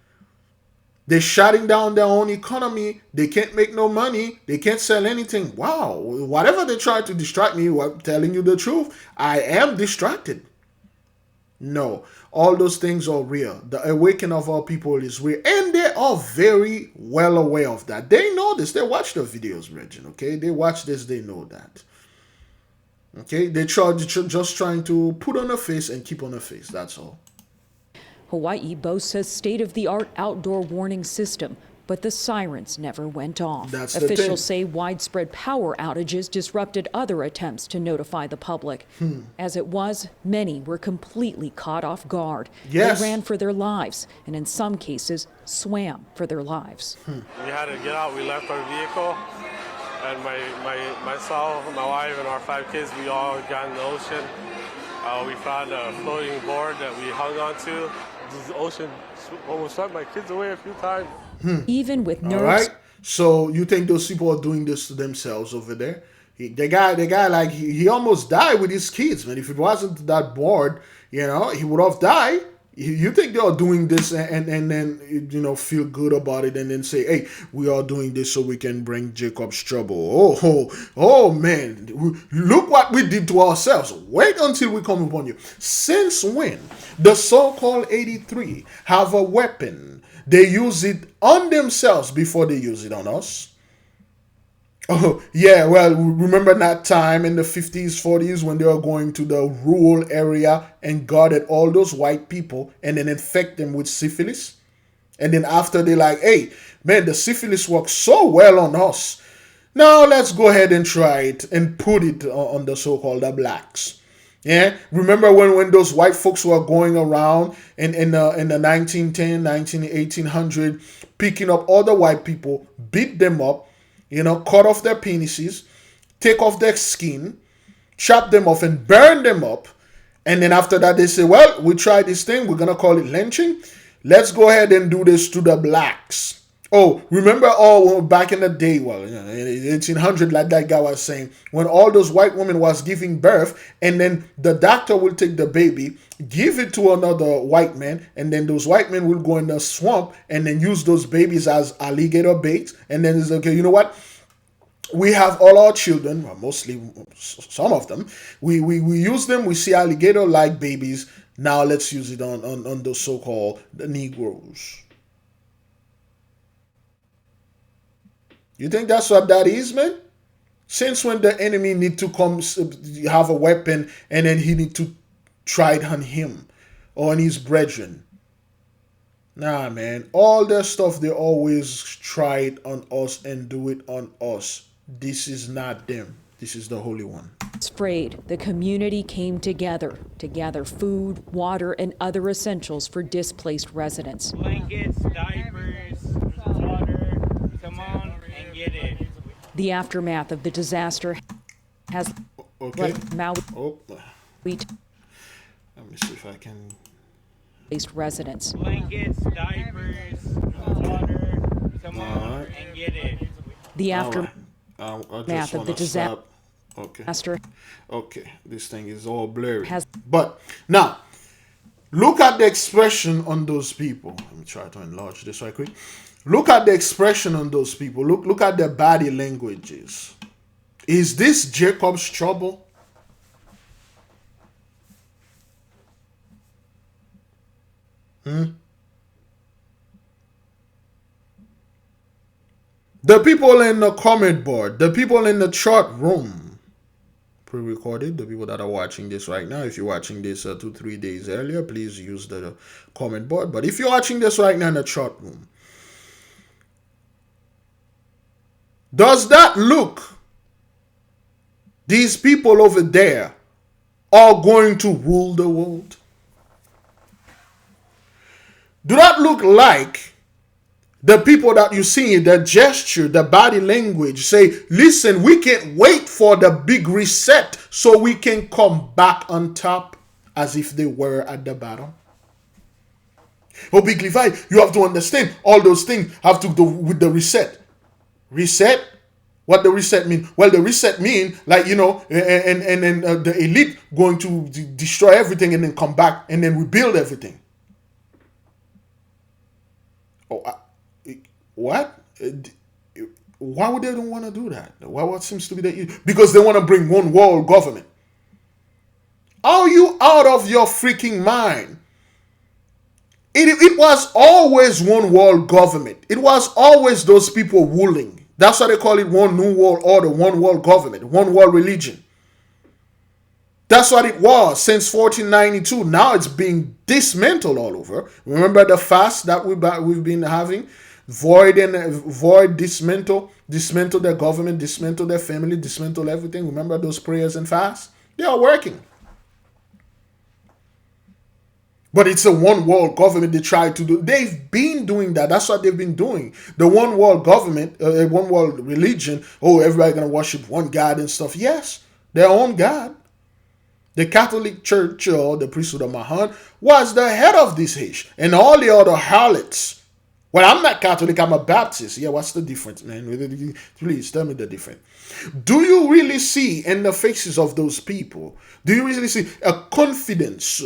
A: They're shutting down their own economy. They can't make no money. They can't sell anything. Wow. Whatever they try to distract me, I'm telling you the truth, I am distracted. No. All those things are real. The awakening of our people is real. And they are very well aware of that. They know this. They watch the videos, Regin. Okay? They watch this. They know that. Okay? They're just trying to put on a face and keep on a face. That's all.
C: Hawaii boasts a state-of-the-art outdoor warning system, but the sirens never went off.
A: That's the thing.
C: Officials say widespread power outages disrupted other attempts to notify the public. As it was, many were completely caught off guard.
A: Yes.
C: They ran for their lives, and in some cases, swam for their lives.
H: We had to get out. We left our vehicle, and myself, my wife, and our 5 kids, we all got in the ocean. We found a floating board that we hung onto. The ocean almost swept my kids away a few times.
C: Even with nerves.
A: All right. So you think those people are doing this to themselves over there? The guy, like he almost died with his kids, man. If it wasn't that bored, you know, he would have died. You think they are doing this and then, you know, feel good about it and then say, hey, we are doing this so we can bring Jacob's trouble. Oh, man, look what we did to ourselves. Wait until we come upon you. Since when the so-called 83 have a weapon, they use it on themselves before they use it on us. Oh, yeah, well, remember that time in the 50s, 40s when they were going to the rural area and guarded all those white people and then infect them with syphilis? And then after they're like, hey, man, the syphilis works so well on us. Now let's go ahead and try it and put it on the so-called the blacks. Yeah, remember when those white folks were going around in the 1910, 1800, picking up other white people, beat them up, you know, cut off their penises, take off their skin, chop them off, and burn them up. And then after that, they say, well, we tried this thing. We're going to call it lynching. Let's go ahead and do this to the blacks. Oh, remember back in the day, well, in 1800, like that guy was saying, when all those white women was giving birth, and then the doctor will take the baby, give it to another white man, and then those white men will go in the swamp and then use those babies as alligator bait. And then it's okay, you know what? We have all our children, well, mostly some of them. We use them. We see alligator-like babies. Now let's use it on those so-called Negroes. You think that's what that is, man? Since when the enemy need to come have a weapon and then he need to try it on him or on his brethren? Nah, man. All that stuff, they always try it on us and do it on us. This is not them. This is the Holy One.
C: Sprayed, the community came together to gather food, water, and other essentials for displaced residents.
I: Blankets, diapers, water, come on and get it.
C: The aftermath of the disaster has left Maui.
A: Let me see if I can.
C: Residents.
I: Blankets, diapers, water, come on and get it.
C: The aftermath of the disaster.
A: Okay, this thing is all blurry. But now, look at the expression on those people. Let me try to enlarge this right quick. Look at the expression on those people. Look at their body languages. Is this Jacob's trouble? The people in the comment board, the people in the chat room, pre-recorded, the people that are watching this right now, if you're watching this 2-3 days earlier, please use the comment board. But if you're watching this right now in the chat room, does that look, these people over there are going to rule the world? Do that look like the people that you see, the gesture, the body language, say, listen, we can't wait for the big reset so we can come back on top, as if they were at the bottom? Oh, Big Levi, you have to understand, all those things have to do with the reset. Reset? What the reset mean? Well, the reset mean, like, you know, and then the elite going to destroy everything and then come back and then rebuild everything. Oh, what? Why would they don't want to do that? What seems to be the... Because they want to bring one world government. Are you out of your freaking mind? It was always one world government. It was always those people ruling. That's why they call it one new world order, one world government, one world religion. That's what it was since 1492. Now it's being dismantled all over. Remember the fast that we've been having? Void, dismantle their government, dismantle their family, dismantle everything. Remember those prayers and fasts? They are working. But it's a one world government they try to do. They've been doing that. That's what they've been doing. The one world government, one world religion. Oh, everybody gonna worship one God and stuff. Yes, their own God. The Catholic Church, or the priesthood of Mahan, was the head of this Hish. And all the other harlots. Well, I'm not Catholic, I'm a Baptist. Yeah, what's the difference, man? Please tell me the difference. Do you really see in the faces of those people, do you really see a confidence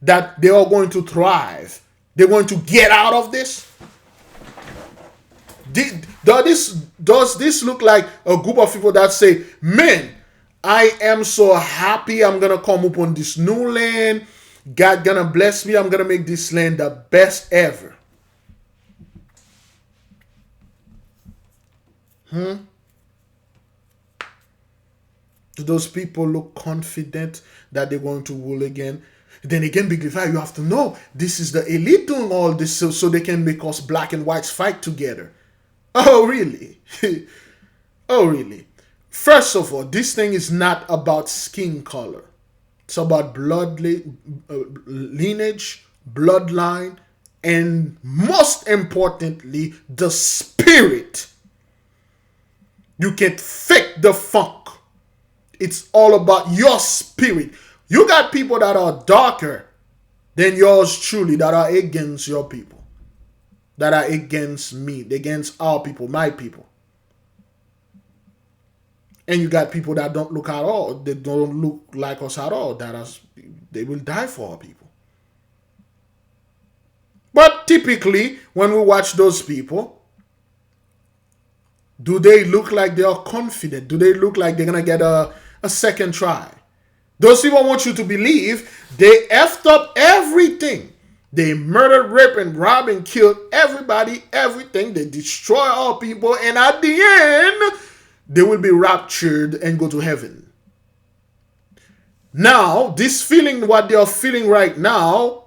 A: that they are going to thrive? They're going to get out of this? Does this look like a group of people that say, man, I am so happy I'm going to come up on this new land. God going to bless me. I'm going to make this land the best ever. Do those people look confident that they're going to rule again? Then again, Big Levi, you have to know, this is the elite doing all this so they can make us black and whites fight together. Oh, really? Oh, really? First of all, this thing is not about skin color. It's about lineage, bloodline, and most importantly, the spirit. You can't fake the funk. It's all about your spirit. You got people that are darker than yours truly, that are against your people, that are against me, against our people, my people. And you got people that don't look at all, they don't look like us at all, they will die for our people. But typically, when we watch those people, do they look like they are confident? Do they look like they're going to get a second try? Those people want you to believe they effed up everything. They murdered, raped, and robbed and killed everybody, everything. They destroy our people. And at the end, they will be raptured and go to heaven. Now, this feeling, what they are feeling right now,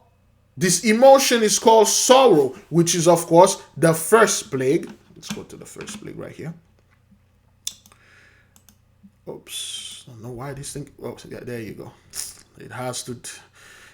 A: this emotion is called sorrow, which is, of course, the first plague. Let's go to the first plague right here. Oops. I don't know why this thing. Oh, yeah, there you go. It has to.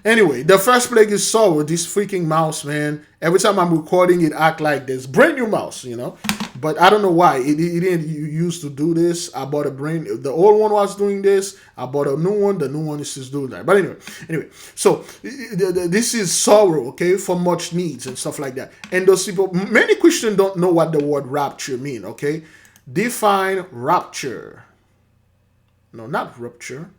A: Anyway, the first plague is sorrow. This freaking mouse, man. Every time I'm recording, it act like this. Brand new mouse, you know. But I don't know why. It didn't used to do this. I bought the old one was doing this. I bought a new one. The new one is just doing that. But anyway. So this is sorrow, okay, for much needs and stuff like that. And those people, many Christians don't know what the word rapture mean, okay? Define rapture. No, not rupture.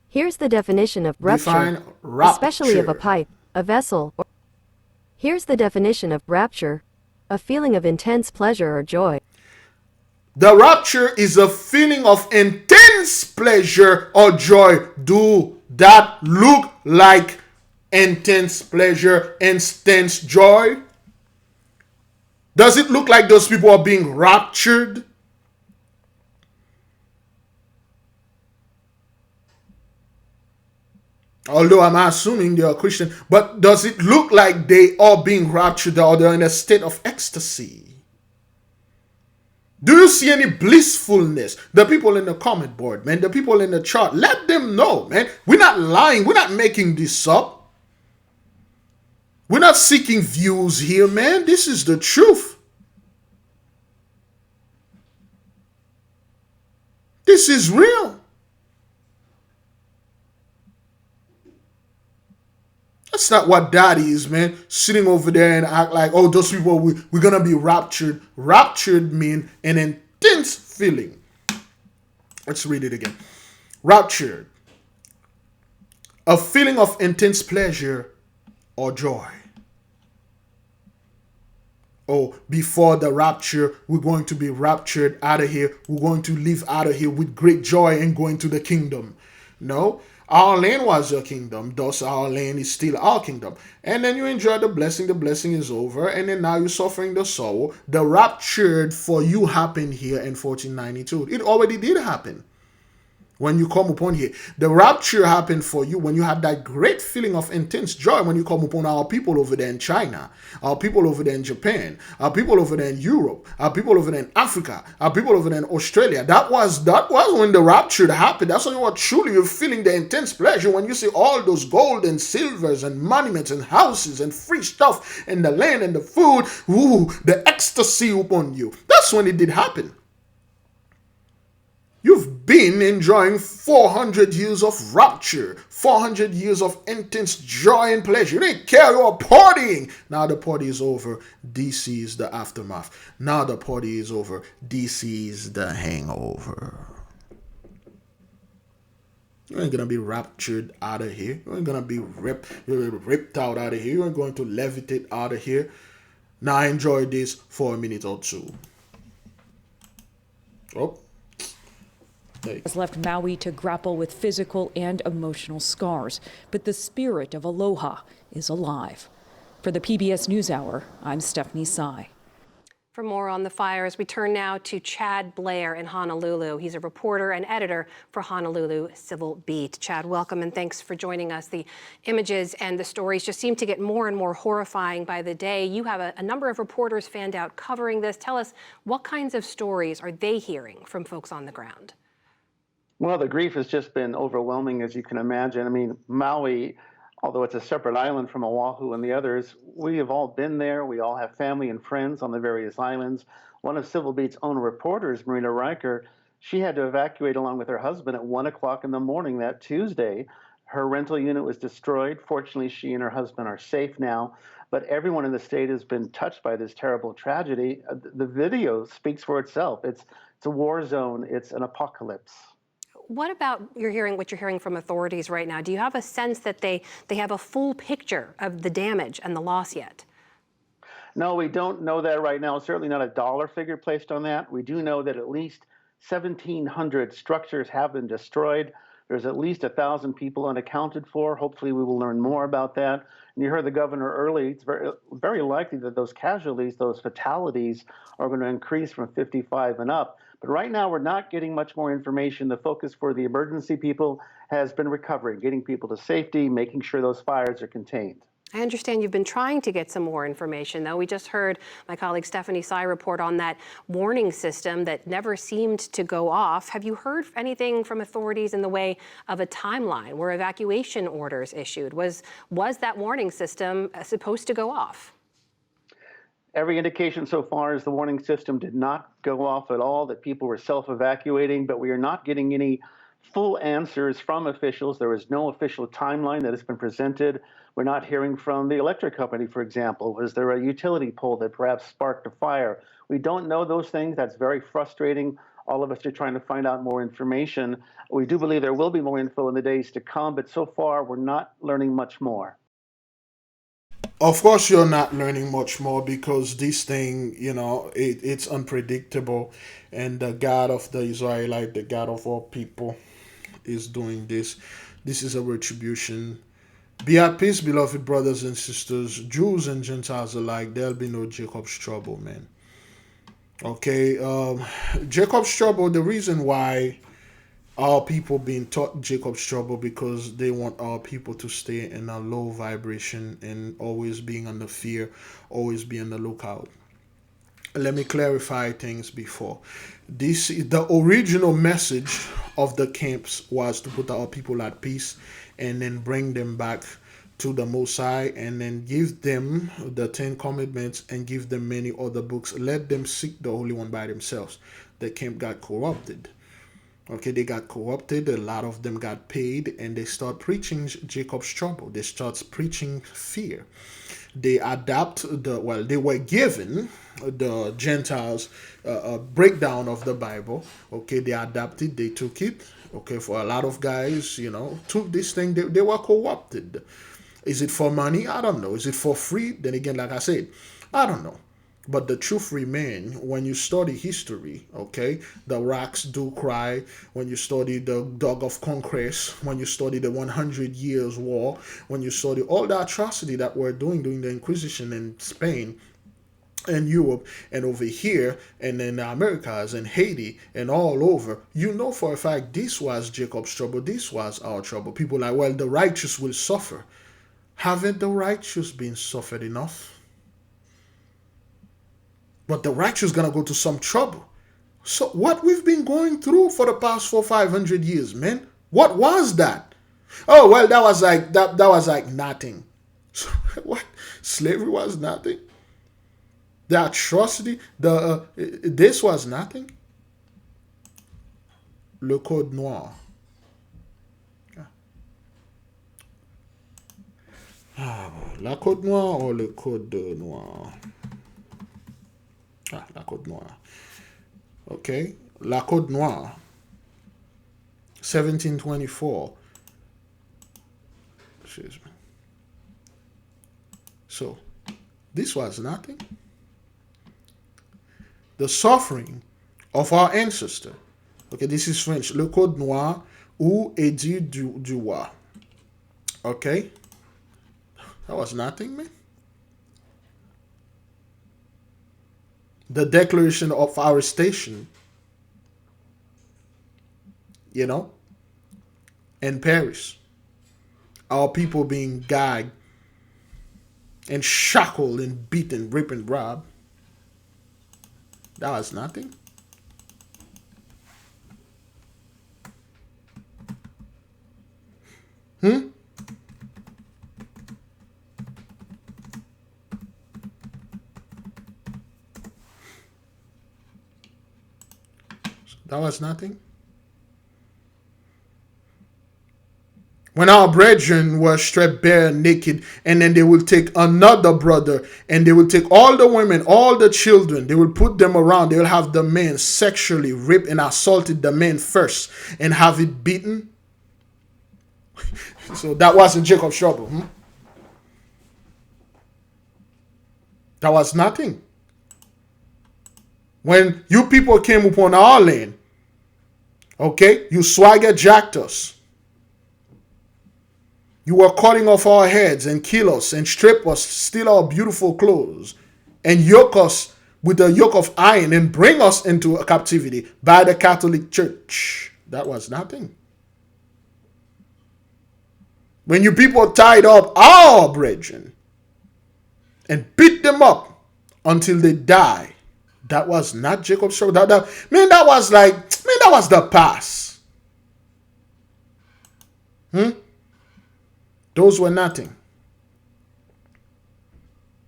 E: Here's the definition of rupture,
A: Define rapture.
E: especially of a pipe, a vessel. Here's the definition of rapture, a feeling of intense pleasure or joy.
A: The rapture is a feeling of intense pleasure or joy. Do that look like intense pleasure, intense joy? Does it look like those people are being raptured? Although I'm assuming they are Christian, but does it look like they are being raptured or they're in a state of ecstasy? Do you see any blissfulness? The people in the comment board, man, the people in the chat, let them know, man. We're not lying. We're not making this up. We're not seeking views here, man. This is the truth. This is real. That's not what that is, man. Sitting over there and act like, oh, those people, we're going to be raptured. Raptured mean an intense feeling. Let's read it again. Raptured. A feeling of intense pleasure or joy. Oh, before the rapture, we're going to be raptured out of here. We're going to live out of here with great joy and going to the kingdom. No. Our land was your kingdom, thus our land is still our kingdom. And then you enjoy the blessing is over, and then now you're suffering the sorrow. The raptured for you happened here in 1492. It already did happen. When you come upon here, the rapture happened for you when you had that great feeling of intense joy when you come upon our people over there in China, our people over there in Japan, our people over there in Europe, our people over there in Africa, our people over there in Australia. That was when the rapture happened. That's when you are truly feeling the intense pleasure when you see all those gold and silvers and monuments and houses and free stuff and the land and the food. Ooh, the ecstasy upon you. That's when it did happen. You've been enjoying 400 years of rapture, 400 years of intense joy and pleasure. You didn't care, you were partying. Now the party is over. This is the aftermath. Now the party is over. This is the hangover. You ain't gonna be raptured out of here. You ain't gonna be ripped out of here. You ain't going to levitate out of here. Now enjoy this for a minute or two. Oh.
C: Has left Maui to grapple with physical and emotional scars, but the spirit of aloha is alive. For the PBS NewsHour, I'm Stephanie Sy.
B: For more on the fires, we turn now to Chad Blair in Honolulu. He's a reporter and editor for Honolulu Civil Beat. Chad, welcome and thanks for joining us. The images and the stories just seem to get more and more horrifying by the day. You have a number of reporters fanned out covering this. Tell us, what kinds of stories are they hearing from folks on the ground?
J: Well, the grief has just been overwhelming, as you can imagine. I mean, Maui, although it's a separate island from Oahu and the others, we have all been there. We all have family and friends on the various islands. One of Civil Beat's own reporters, Marina Riker, She had to evacuate along with her husband at 1 o'clock in the morning that Tuesday. Her rental unit was destroyed. Fortunately, she and her husband are safe now. But everyone in the state has been touched by this terrible tragedy. The video speaks for itself. It's a war zone. It's an apocalypse.
B: What about what you're hearing from authorities right now? Do you have a sense that they have a full picture of the damage and the loss yet?
J: No, we don't know that right now. Certainly not a dollar figure placed on that. We do know that at least 1,700 structures have been destroyed. There's at least 1,000 people unaccounted for. Hopefully, we will learn more about that. And you heard the governor early. It's very likely that those casualties, those fatalities, are going to increase from 55 and up. But right now, we're not getting much more information. The focus for the emergency people has been recovery, getting people to safety, making sure those fires are contained.
B: I understand you've been trying to get some more information, though. We just heard my colleague Stephanie Sy report on that warning system that never seemed to go off. Have you heard anything from authorities in the way of a timeline? Were evacuation orders issued? Was that warning system supposed to go off?
J: Every indication so far is the warning system did not go off at all, that people were self-evacuating, but we are not getting any full answers from officials. There is no official timeline that has been presented. We're not hearing from the electric company, for example. Was there a utility pole that perhaps sparked a fire? We don't know those things. That's very frustrating. All of us are trying to find out more information. We do believe there will be more info in the days to come, but so far we're not learning much more.
A: Of course, you're not learning much more because this thing, it's unpredictable. And the God of the Israelite, the God of all people, is doing this. This is a retribution. Be at peace, beloved brothers and sisters, Jews and Gentiles alike. There'll be no Jacob's trouble, man. Okay, Jacob's trouble, the reason why our people being taught Jacob's trouble because they want our people to stay in a low vibration and always being under fear, always be on the lookout. Let me clarify things before. The original message of the camps was to put our people at peace and then bring them back to the Most High and then give them the 10 Commandments and give them many other books. Let them seek the Holy One by themselves. The camp got corrupted. Okay, they got corrupted. A lot of them got paid, and they start preaching Jacob's trouble. They start preaching fear. They they were given the Gentiles a breakdown of the Bible. Okay, they adapted, they took it. Okay, for a lot of guys, took this thing. They were corrupted. Is it for money? I don't know. Is it for free? Then again, like I said, I don't know. But the truth remains when you study history, okay? The rocks do cry. When you study the Dog of Conquest, when you study the 100 Years' War, when you study all the atrocity that we're doing during the Inquisition in Spain and Europe and over here and in the Americas and Haiti and all over, you know for a fact this was Jacob's trouble, this was our trouble. People are like, well, the righteous will suffer. Haven't the righteous been suffered enough? But the righteous gonna go to some trouble. So what we've been going through for the past 400-500 years, man, what was that? Oh well, that was like nothing. So, what? Slavery was nothing. The atrocity, this was nothing. Le Code Noir. La Code Noire or le Code Noir? La Côte Noire. Okay. La Côte Noire. 1724. Excuse me. So, this was nothing. The suffering of our ancestor. Okay, this is French. Le Code Noir ou Édit du Roi. Okay. That was nothing, man. The Declaration of Arrestation, in Paris. Our people being gagged and shackled and beaten, raped and robbed. That was nothing. That was nothing. When our brethren were stripped bare naked, and then they will take another brother, and they will take all the women, all the children, they will put them around, they will have the men sexually raped and assaulted the men first, and have it beaten. So that wasn't Jacob's trouble. That was nothing. When you people came upon our land, okay, you swagger jacked us. You were cutting off our heads and kill us and strip us, steal our beautiful clothes, and yoke us with a yoke of iron and bring us into a captivity by the Catholic Church. That was nothing. When you people tied up our brethren and beat them up until they die, that was not Jacob's trouble. That was the past. Those were nothing.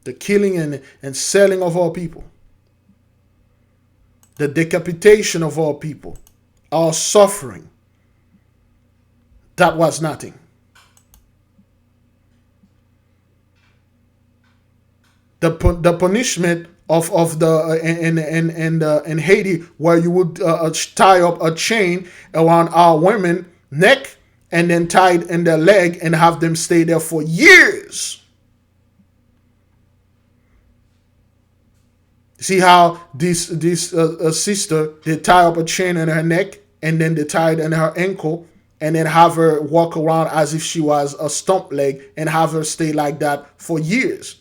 A: The killing and selling of our people. The decapitation of our people. Our suffering. That was nothing. The punishment of the in Haiti, where you would tie up a chain around our women neck and then tied in their leg and have them stay there for years. See how this sister, they tie up a chain in her neck and then they tie it in her ankle and then have her walk around as if she was a stump leg and have her stay like that for years.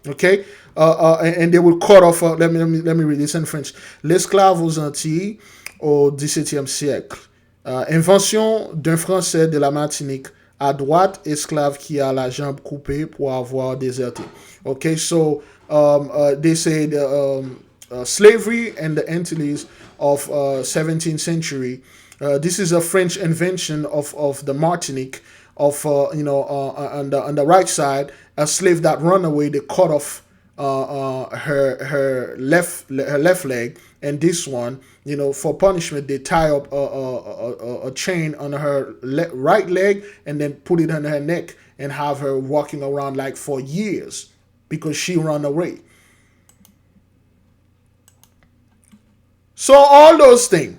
A: Okay, and they will cut off. Let me read this in French. L'esclave aux Antilles au XVIIe siècle. Invention d'un Français de la Martinique. À droite, esclave qui a la jambe coupée pour avoir déserté. Okay, so they say the slavery and the Antilles of 17th century. This is a French invention of the Martinique. Of on the right side, a slave that run away, they cut off her left leg, and this one, for punishment, they tie up a chain on her right leg and then put it on her neck and have her walking around like for years because she run away. So all those things,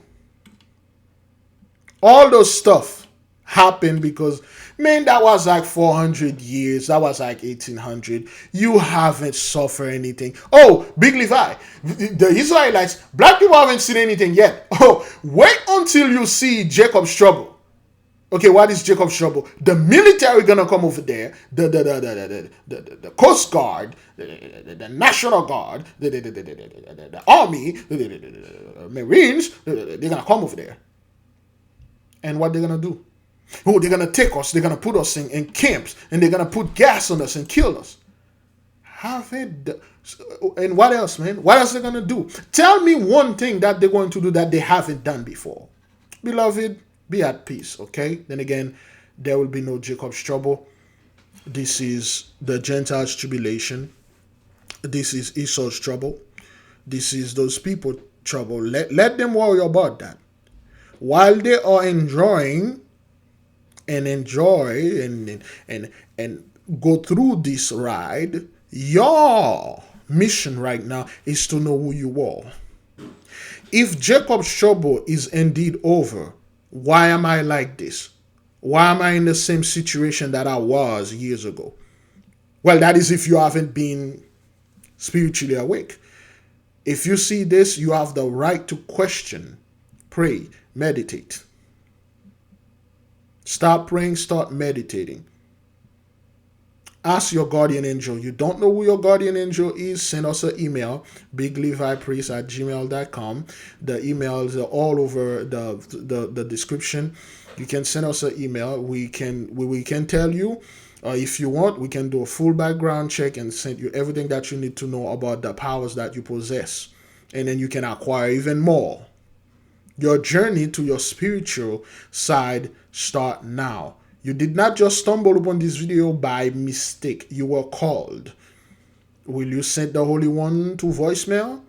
A: all those stuff happened because, man, that was like 400 years. That was like 1800. You haven't suffered anything. Oh, Big Levi, the Israelites, black people haven't seen anything yet. Oh, wait until you see Jacob's trouble. Okay, what is Jacob's trouble? The military gonna come over there. The Coast Guard, the National Guard, the Army, the Marines, they're gonna come over there. And what they're gonna do? Oh, they're going to take us. They're going to put us in camps. And they're going to put gas on us and kill us. And what else, man? What else are they going to do? Tell me one thing that they're going to do that they haven't done before. Beloved, be at peace, okay? Then again, there will be no Jacob's trouble. This is the Gentiles' tribulation. This is Esau's trouble. This is those people trouble. Let them worry about that. While they are enjoy and go through this ride, your mission right now is to know who you are. If Jacob's trouble is indeed over, why am I like this? Why am I in the same situation that I was years ago? Well, that is if you haven't been spiritually awake. If you see this, you have the right to question, pray, meditate. Start praying, start meditating. Ask your guardian angel. You don't know who your guardian angel is? Send us an email, biglevipriest@gmail.com. The emails are all over the description. You can send us an email. We can tell you. If you want, we can do a full background check and send you everything that you need to know about the powers that you possess. And then you can acquire even more. Your journey to your spiritual side start now. You did not just stumble upon this video by mistake. You were called. Will you send the Holy One to voicemail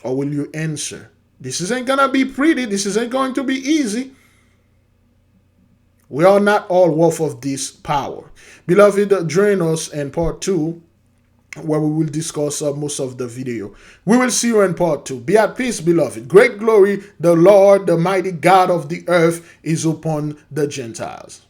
A: or will you answer? This isn't going to be pretty. This isn't going to be easy. We are not all worth of this power. Beloved, join us in part 2, where we will discuss most of the video. We will see you in part 2. Be at peace, beloved. Great glory, the Lord, the mighty God of the earth, is upon the Gentiles.